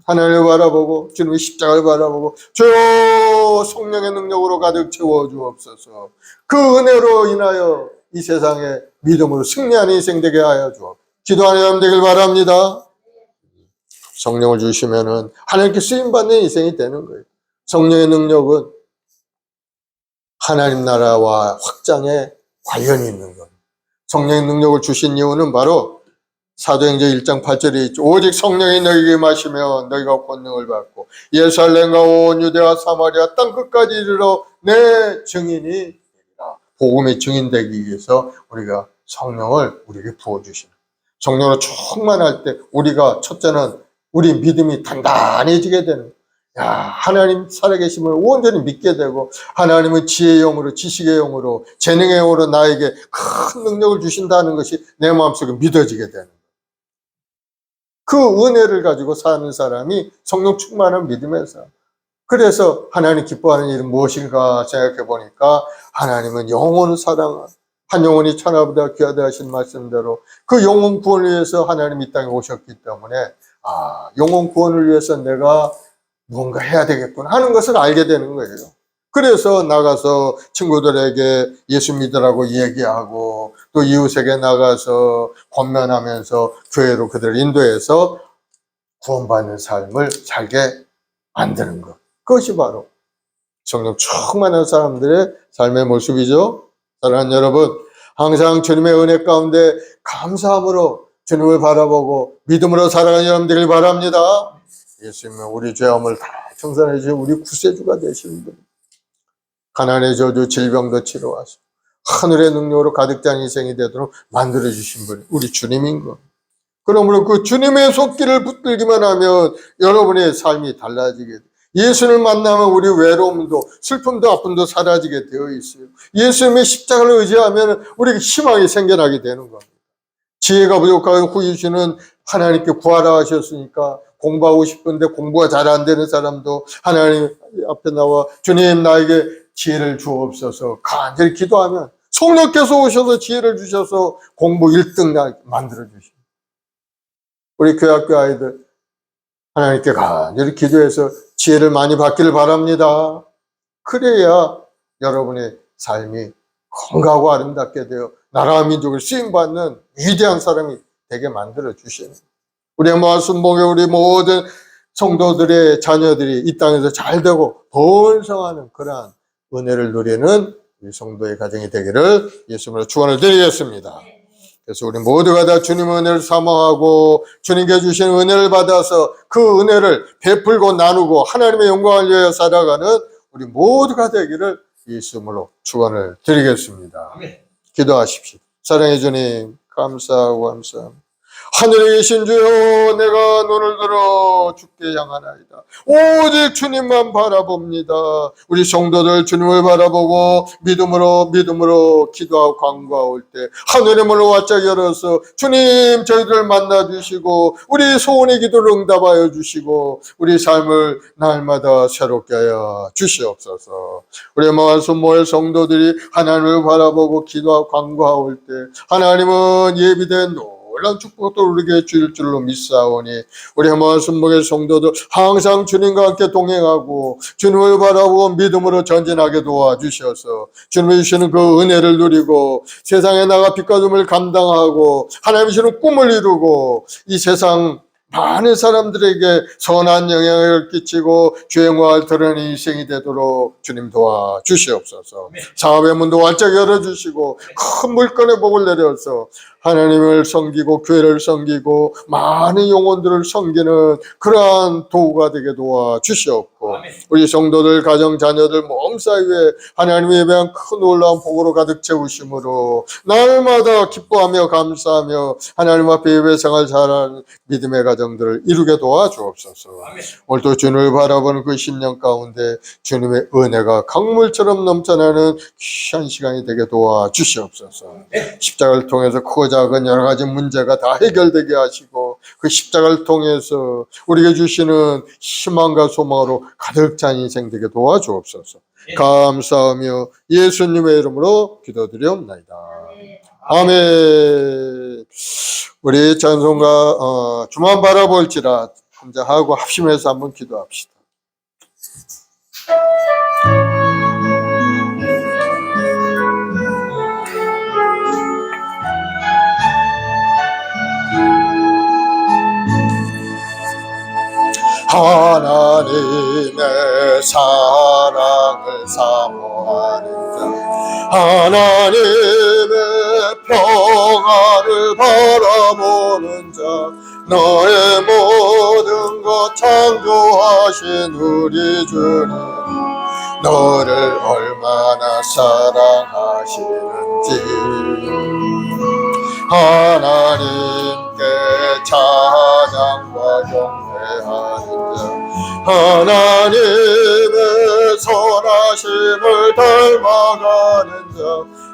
하나님을 바라보고 주님의 십자가를 바라보고 주여 성령의 능력으로 가득 채워 주옵소서. 그 은혜로 인하여 이 세상에 믿음으로 승리하는 인생 되게 하여 주옵소서. 기도하는 여러분 되길 바랍니다. 성령을 주시면은 하나님께 쓰임받는 인생이 되는 거예요. 성령의 능력은 하나님 나라와 확장에 관련이 있는 겁니다. 성령의 능력을 주신 이유는 바로 사도행전 1장 8절에 있죠. 오직 성령이 너희에게 임하시면 너희가 권능을 받고 예루살렘과 온 유대와 사마리아 땅끝까지 이르러 내 증인이 되리라. 복음의 증인 되기 위해서 우리가 성령을 우리에게 부어주십니다. 성령으로 충만할 때 우리가 첫째는 우리 믿음이 단단해지게 되는 거예요. 하나님 살아계심을 온전히 믿게 되고 하나님은 지혜의 영으로 지식의 영으로 재능의 영으로 나에게 큰 능력을 주신다는 것이 내 마음속에 믿어지게 되는 거예요. 그 은혜를 가지고 사는 사람이 성령 충만한 믿음의 사람. 그래서 하나님 기뻐하는 일은 무엇인가 생각해 보니까 하나님은 영혼을 사랑하는 한 영혼이 천하보다 귀하다 하신 말씀대로 그 영혼 구원을 위해서 하나님 이 땅에 오셨기 때문에 영혼 구원을 위해서 내가 뭔가 해야 되겠구나 하는 것을 알게 되는 거예요. 그래서 나가서 친구들에게 예수 믿으라고 얘기하고 또 이웃에게 나가서 권면하면서 교회로 그들을 인도해서 구원받는 삶을 살게 만드는 것. 그것이 바로 성령 충만한 사람들의 삶의 모습이죠. 사랑하는 여러분, 항상 주님의 은혜 가운데 감사함으로 주님을 바라보고 믿음으로 살아가는 여러분 되길 바랍니다. 예수님은 우리 죄함을 다 청산해 주신 우리 구세주가 되시는 분. 가난의 저주, 질병도 치료하시고 하늘의 능력으로 가득 찬 인생이 되도록 만들어주신 분이 우리 주님인 것. 그러므로 그 주님의 손길을 붙들기만 하면 여러분의 삶이 달라지게 돼요. 예수를 만나면 우리 외로움도 슬픔도 아픔도 사라지게 되어 있어요. 예수님의 십자가를 의지하면 우리에게 희망이 생겨나게 되는 겁니다. 지혜가 부족하고 후유시는 하나님께 구하라 하셨으니까 공부하고 싶은데 공부가 잘 안 되는 사람도 하나님 앞에 나와 주님 나에게 지혜를 주옵소서 간절히 기도하면 성령께서 오셔서 지혜를 주셔서 공부 1등 만들어 주십니다. 우리 교회학교 아이들 하나님께 간절히 기도해서 지혜를 많이 받기를 바랍니다. 그래야 여러분의 삶이 건강하고 아름답게 되어 나라와 민족을 쓰임받는 위대한 사람이 되게 만들어 주십니다. 우리의 말씀 보면 우리 모든 성도들의 자녀들이 이 땅에서 잘되고 번성하는 그러한 은혜를 누리는 우리 성도의 가정이 되기를 예수님으로 축원을 드리겠습니다. 그래서 우리 모두가 다 주님의 은혜를 사모하고 주님께 주신 은혜를 받아서 그 은혜를 베풀고 나누고 하나님의 영광을 위하여 살아가는 우리 모두가 되기를 예수님으로 축원을 드리겠습니다. 아멘. 기도하십시오. 사랑해 주님 감사하고 감사합니다. 하늘에 계신 주여 내가 눈을 들어 주께 향하나이다. 오직 주님만 바라봅니다. 우리 성도들 주님을 바라보고 믿음으로 기도하고 간구할 때 하늘의 문을 활짝 열어서 주님 저희들 만나 주시고 우리 소원의 기도를 응답하여 주시고 우리 삶을 날마다 새롭게 하여 주시옵소서. 우리 말씀 모일 성도들이 하나님을 바라보고 기도하고 간구할 때 하나님은 예비된 놀라운 축복도 우리에게 주실 줄로 믿사오니 우리 말씀 모의 성도들 항상 주님과 함께 동행하고 주님을 바라보고 믿음으로 전진하게 도와주셔서 주님이 주시는 그 은혜를 누리고 세상에 나가 빛과 어둠을 감당하고 하나님이 주시는 꿈을 이루고 이 세상 많은 사람들에게 선한 영향을 끼치고 주의 영광을 드러내는 인생이 되도록 주님 도와주시옵소서. 사업의 문도 활짝 열어주시고 큰 물건의 복을 내려서 하나님을 섬기고 교회를 섬기고 많은 영혼들을 섬기는 그러한 도구가 되게 도와주시옵고 우리 성도들 가정 자녀들 몸사이에 하나님의 예배한 큰 놀라운 복으로 가득 채우심으로 날마다 기뻐하며 감사하며 하나님 앞에 예배 생활 잘하는 믿음의 가정들을 이루게 도와주옵소서. 오늘도 주님을 바라보는 그 10년 가운데 주님의 은혜가 강물처럼 넘쳐나는 귀한 시간이 되게 도와주시옵소서. 십자가를 통해서 크고 작은 여러 가지 문제가 다 해결되게 하시고 그 십자가를 통해서 우리에게 주시는 희망과 소망으로 가득 찬 인생 되게 도와주옵소서. 감사하며 예수님의 이름으로 기도드리옵나이다. 아멘. 우리 찬송가 주만 바라볼지라 혼자 하고 합심해서 한번 기도합시다. 하나님의 사랑을 사모하는 자 하나님의 평안을 바라보는 자 너의 모든 것 창조하신 우리 주님 너를 얼마나 사랑하시는지 하나님께 찬양과 경배하는 자 하나님의 선하심을 닮아가는 자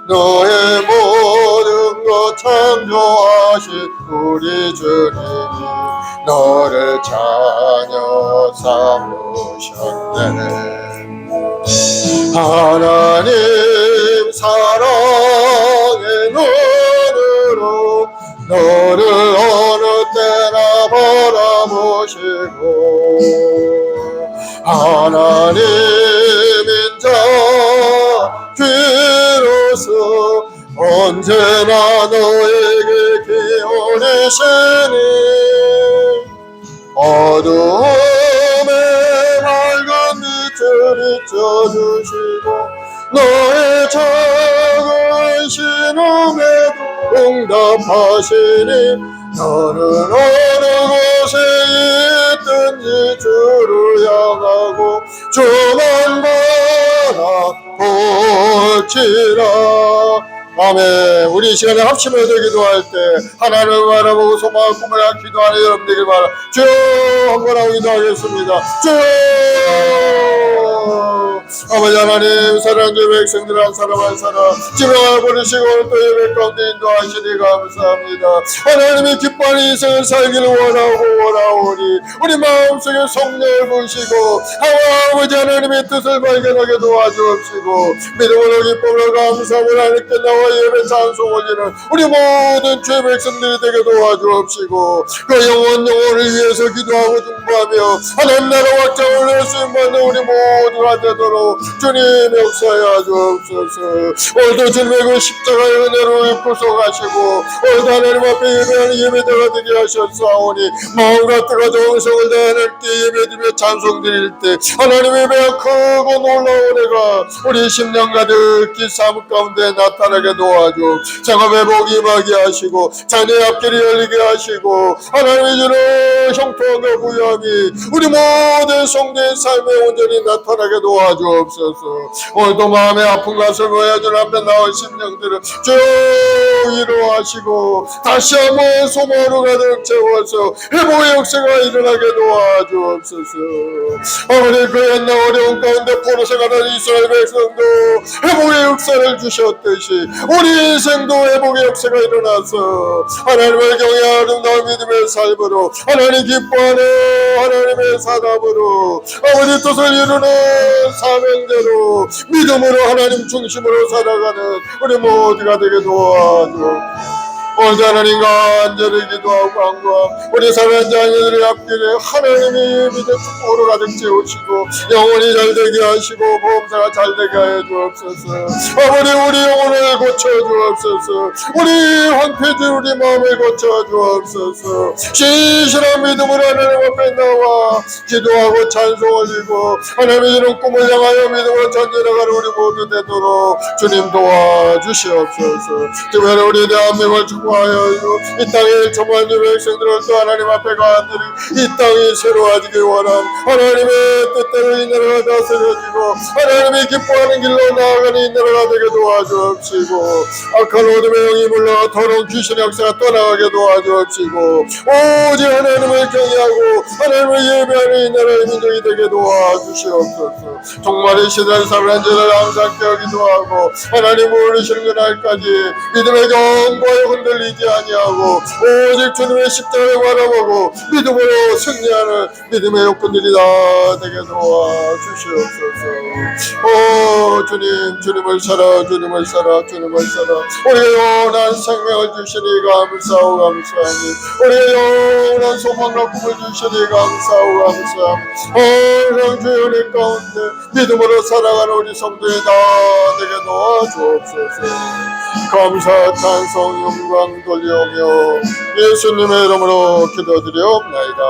너의 모든 것 창조하신 우리 주님이 너를 자녀 삼으셨네. 하나님 사랑의 눈으로 너를 어느 때나 바라보시고 하나님인 자 귀로서 언제나 너에게 기울이시니 어둠에 밝은 빛을 비춰주시고 너의 작은 신음에도 응답하시니 너는 어느 곳에 있든지 주를 향하고 주만 바라볼지라 아멘. 우리 이 시간에 합심해서 기도할 때 하나님을 바라보고 소망을 꿈을 기도하는 여러분 되길 바라. 주여 한번 하고 기도하겠습니다. 주여 아버지 하나님 사랑하는 백성들 한 사람 한 사람 지명을 보내시고 또 예배 가운데 인도하시니 감사합니다. 하나님이 기뻐하는 인생을 살기를 원하오니 우리 마음속에 성령을 부으시고 아버지 하나님의 뜻을 발견하게 도와주옵시고 믿음으로 기쁨으로 감사함을 하나님께 나와 예배 찬송 올리는 우리 모든 주의 백성들이 되게 도와주옵시고 그 영혼을 위해서 기도하고 중보하며 하나님 나라 확장을 낼 수 있는 우리 모두가 되도록 주님 역사하여 주옵소서. 오늘도 주님의 그 십자가의 은혜로 구속하시고 오늘도 하나님 앞에 예배하는 예배자가 되게 하셨사오니 마음과 뜻과 정성을 다해 하나님께 예배드리며 찬송 드릴 때 하나님의 배가 크고 놀라운 은혜가 우리 심령 가득히 삶 가운데 나타나게 도와주옵소서. 작업의 복이 임하게 하시고 자녀의 앞길이 열리게 하시고 하나님의 주는 형통과 부유함이 우리 모든 성도의 삶에 온전히 나타나게 도와주옵소서. 오늘도 마음의 아픈 것을 보여준 앞에 나온 심령들을 쭉 위로하시고 다시 한번 소망으로 가득 채워서 회복의 역사가 일어나게 도와주옵소서. 아버지 그 옛날 어려운 가운데 포로 생활하는 이스라엘 백성도 회복의 역사를 주셨듯이 우리 인생도 회복의 역사가 일어나서 하나님을 경외하는 아름다운 믿음의 삶으로 하나님 기뻐하는 하나님의 사람으로 아버지 뜻을 이루는 사명대로 믿음으로 하나님 중심으로 살아가는 우리 모두가 되게 도와줘. 오늘도 하나님 간절히 기도하고 간구하고 우리 사랑하는 자녀들의 앞길에 하나님이 믿음 축복으로 가득 채우시고 영혼이 잘되게 하시고 보험사가 잘되게 하여 주옵소서. 아버지 우리 영혼을 고쳐주옵소서. 우리 황폐지 우리 마음을 고쳐주옵소서. 신실한 믿음으로 하나님 앞에 나와 기도하고 찬송 올리고 하나님의 이런 꿈을 향하여 믿음으로 전진해가는 우리 모두 되도록 주님 도와주시옵소서. 특별히 우리 대한민국을 축복하여 이 땅에 정말 백성들을 또 하나님 앞에 가들이 이 땅이 새로워지길 원함. 하나님의 뜻대로 이 나라가 다스려지고 하나님이 기뻐하는 길로 나아가는 이 나라가 되게 도와주옵시고 악한 어둠의 영이 물러 더러운 귀신의 역사가 떠나가게 도와주옵시고 오직 하나님을 경외하고 하나님을 예배하는 이 나라의 민족이 되게 도와주시옵소서. 종말의 시대를 살아가는 자를 항상 깨우기도 하고 하나님 부르시는 그날까지 믿음의 경고에 흔들리지 아니하고 오직 주님의 십자가를 바라보고 믿음으로 승리하는 믿음의 욕구들이 다 되게 도와주시옵소서. 오 주님 주님을 살아 주님을 살아 주님을 살아 우리의 영원한 생명을 주시니 감사하고 감사하니 우리의 영원한 소망과 꿈을 주시니 감사하고 감사하니 항상 주의 은혜 가운데 믿음으로 살아가는 우리 성도의 다 되게 도와주옵소서. 감사 찬송 영광 돌려오며 예수님의 이름으로 기도드리옵나이다.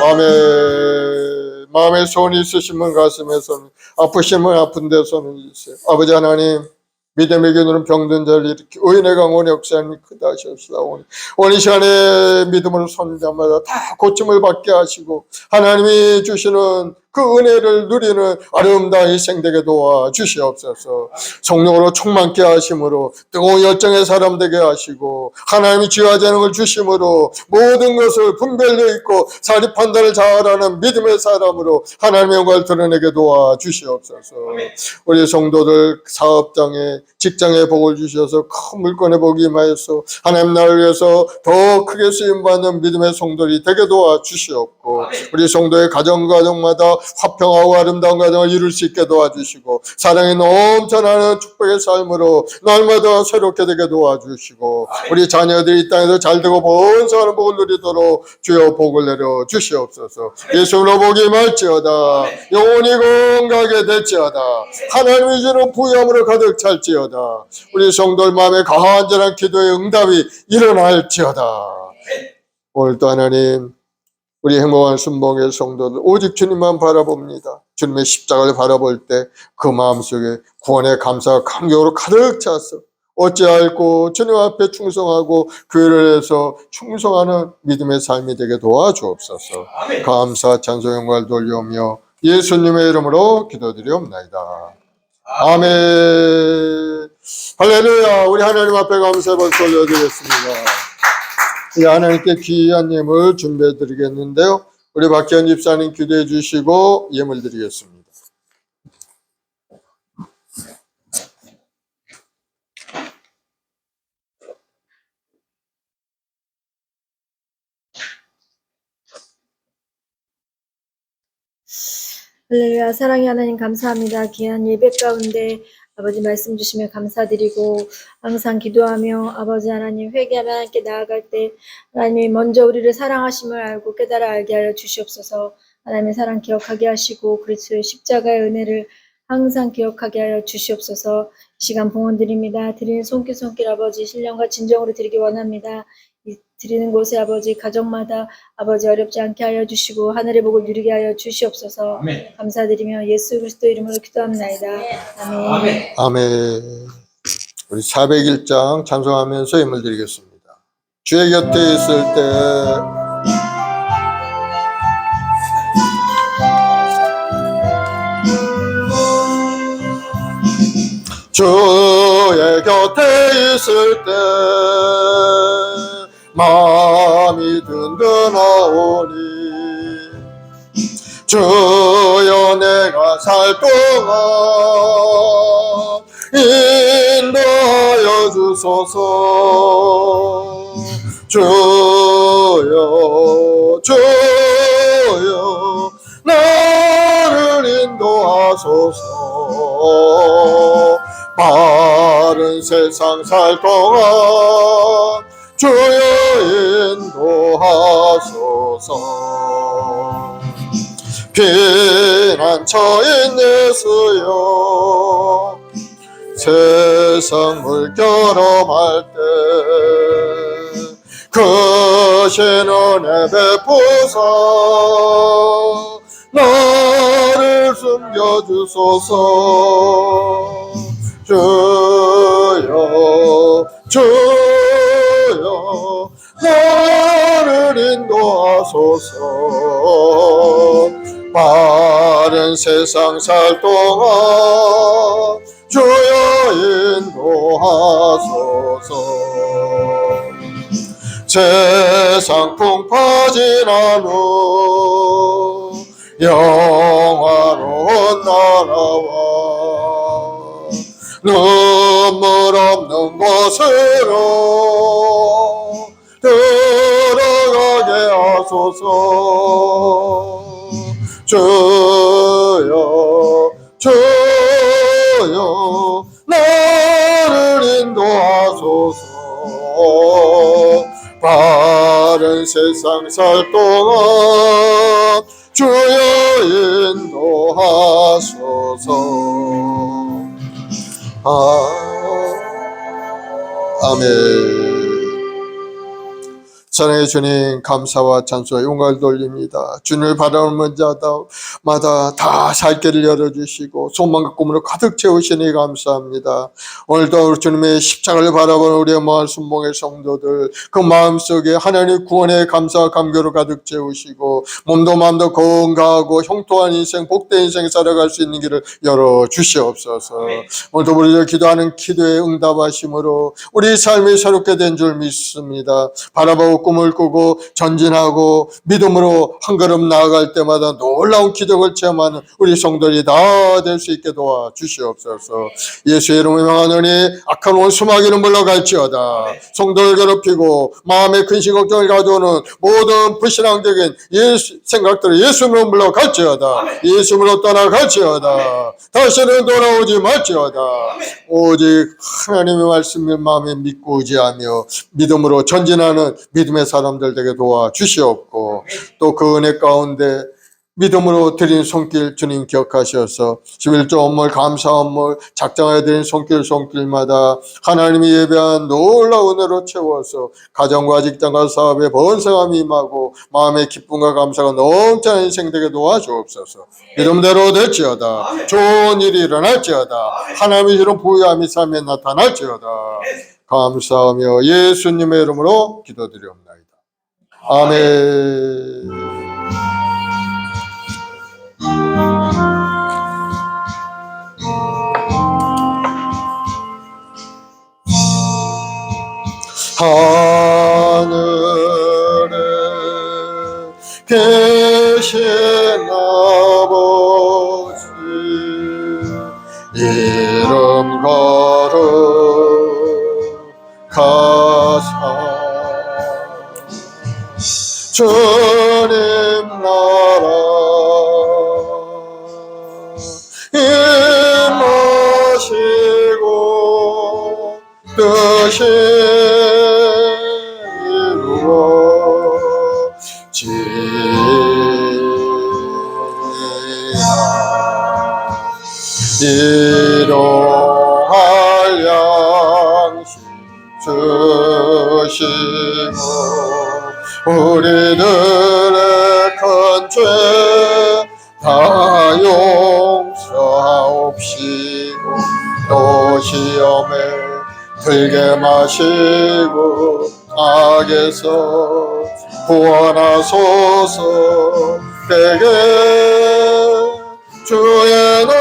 아멘. 마음에 소원이 있으신 분 가슴에 손, 아프신 분 아픈 데 손을 주세요. 아버지 하나님 믿음의 기도는 병든 자를 일으키 의인의 강원의 역사님 크다 하셨사오니 오늘 이 시간에 믿음으로 손을 잡마다 다 고침을 받게 하시고 하나님이 주시는 그 은혜를 누리는 아름다운 희생되게 도와주시옵소서. 성령으로 충만케 하심으로 뜨거운 열정의 사람 되게 하시고 하나님이 지혜와 재능을 주심으로 모든 것을 분별력 있고 사리 판단을 잘하는 믿음의 사람으로 하나님의 영광을 드러내게 도와주시옵소서. 우리 성도들 사업장에 직장에 복을 주셔서 큰 물건에 복이 임하여서 하나님 나라를 위해서 더 크게 쓰임받는 믿음의 성도들이 되게 도와주시옵고 우리 성도의 가정마다 화평하고 아름다운 가정을 이룰 수 있게 도와주시고 사랑이 넘쳐나는 축복의 삶으로 날마다 새롭게 되게 도와주시고 우리 자녀들이 이 땅에서 잘되고 번성하는 복을 누리도록 주여 복을 내려 주시옵소서. 예수로 복이 임할지어다. 영혼이 건강하게 될지어다. 하나님이 주는 부유함으로 가득 찰지어다. 우리 성도들 마음에 간절한 기도의 응답이 일어날지어다. 오늘도 하나님 우리 행복한 순복의 성도들 오직 주님만 바라봅니다. 주님의 십자가를 바라볼 때 그 마음속에 구원의 감사가 감격으로 가득 차서 어찌할꼬 주님 앞에 충성하고 교회를 해서 충성하는 믿음의 삶이 되게 도와주옵소서. 감사 찬송 영광을 돌려오며 예수님의 이름으로 기도드리옵나이다. 아멘. 할렐루야. 우리 하나님 앞에 감사의 박수 올려드리겠습니다. 이 하나님께 귀한 예물 준비해 드리겠는데요. 우리 박기현 집사님 기도해 주시고 예물 드리겠습니다. 할렐루야. 사랑의 하나님 감사합니다. 귀한 예배 가운데 아버지 말씀 주시며 감사드리고 항상 기도하며 아버지 하나님 회개하며 하나님께 나아갈 때 하나님이 먼저 우리를 사랑하심을 알고 깨달아 알게 하여 주시옵소서. 하나님의 사랑 기억하게 하시고 그리스도의 십자가의 은혜를 항상 기억하게 하여 주시옵소서. 이 시간 봉헌 드립니다. 드리는 손길 아버지 신령과 진정으로 드리기 원합니다. 이 드리는 곳에 아버지 가정마다 아버지 어렵지 않게 하여 주시고 하늘의 복을 누리게 하여 주시옵소서. 아멘. 감사드리며 예수 그리스도 이름으로 기도합나이다. 아멘. 아멘. 아멘. 우리 401장 찬송하면서 예물 드리겠습니다. 주의 곁에 있을 때 주의 곁에 있을 때 마음이 든든하오니 주여 내가 살 동안 인도하여 주소서. 주여 주여 나를 인도하소서. 바른 세상 살 동안 주여 인도하소서. 피난처인 예수여 세상 물결험할 때 크신 은혜 베푸사 나를 숨겨주소서. 주여 주여 나를 인도하소서. 바른 세상 살 동안 주여 인도하소서. 세상 풍파지난 후 영화로운 나라와 눈물 없는 곳으로 들어가게 하소서. 주여 주여 나를 인도하소서. 바른 세상 살 동안 주여 인도하소서. 아멘. 사랑의 주님, 감사와 찬송과 영광을 돌립니다. 주님을 바라보는 자마다 다 살 길을 열어주시고 소망과 꿈으로 가득 채우시니 감사합니다. 오늘도 주님의 십자가를 바라보는 우리의 마을 순봉의 성도들, 그 마음속에 하나님의 구원의 감사와 감격으로 가득 채우시고 몸도 마음도 건강하고 형통한 인생, 복된 인생 살아갈 수 있는 길을 열어주시옵소서. 오늘도 우리를 기도하는 기도에 응답하심으로 우리 삶이 새롭게 된 줄 믿습니다. 바라보고 꿈을 꾸고 전진하고 믿음으로 한 걸음 나아갈 때마다 놀라운 기적을 체험하는 우리 성도들이 다 될 수 있게 도와주시옵소서. 예수의 이름으로 명하노니 악한 원수마귀는 물러갈지어다. 성도를 괴롭히고 마음에 근심 걱정을 가져오는 모든 불신앙적인 생각들을 예수님으로 물러갈지어다. 예수님으로 떠나갈지어다. 다시는 돌아오지 말지어다. 오직 하나님의 말씀을 마음에 믿고 의지하며 믿음으로 전진하는 믿음의 사람들 되게 도와주시옵고 또 그 은혜 가운데 믿음으로 드린 손길 주님 기억하셔서 11조 업물 감사 업물 작정하여 드린 손길마다 하나님이 예배한 놀라운 은혜로 채워서 가정과 직장과 사업에 번성함이 임하고 마음의 기쁨과 감사가 넘치는 인생 되게 도와주옵소서. 믿음대로 될지어다. 좋은 일이 일어날지어다. 하나님의 이런 부유함이 삶에 나타날지어다. 감사하며 예수님의 이름으로 기도드리옵나이다. 아멘. 이름 거룩하사 주님 나라 임하시고 뜻이 이루어지나 일용할 양식 주시고 우리들의 큰 죄 다 용서하옵시고 또 시험에 들게 마시고 악에서 구원하소서. 내게 주의 나라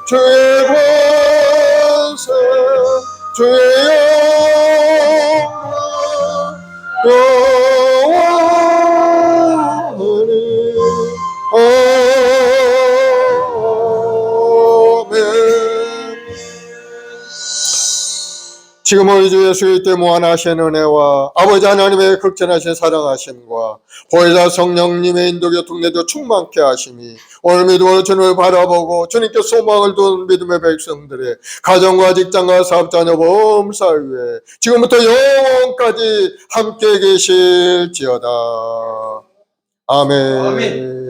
주의 권세 주의 영원히 아멘. 지금 우리 주 예수 그리스도의 무한하신 은혜와 아버지 하나님의 극진하신 사랑하심과 보혜사 성령님의 인도 교통내도 충만케 하심이 오늘 믿음으로 주님을 바라보고 주님께 소망을 둔 믿음의 백성들의 가정과 직장과 사업자녀 범사위에 지금부터 영원까지 함께 계실지어다. 아멘. 아멘.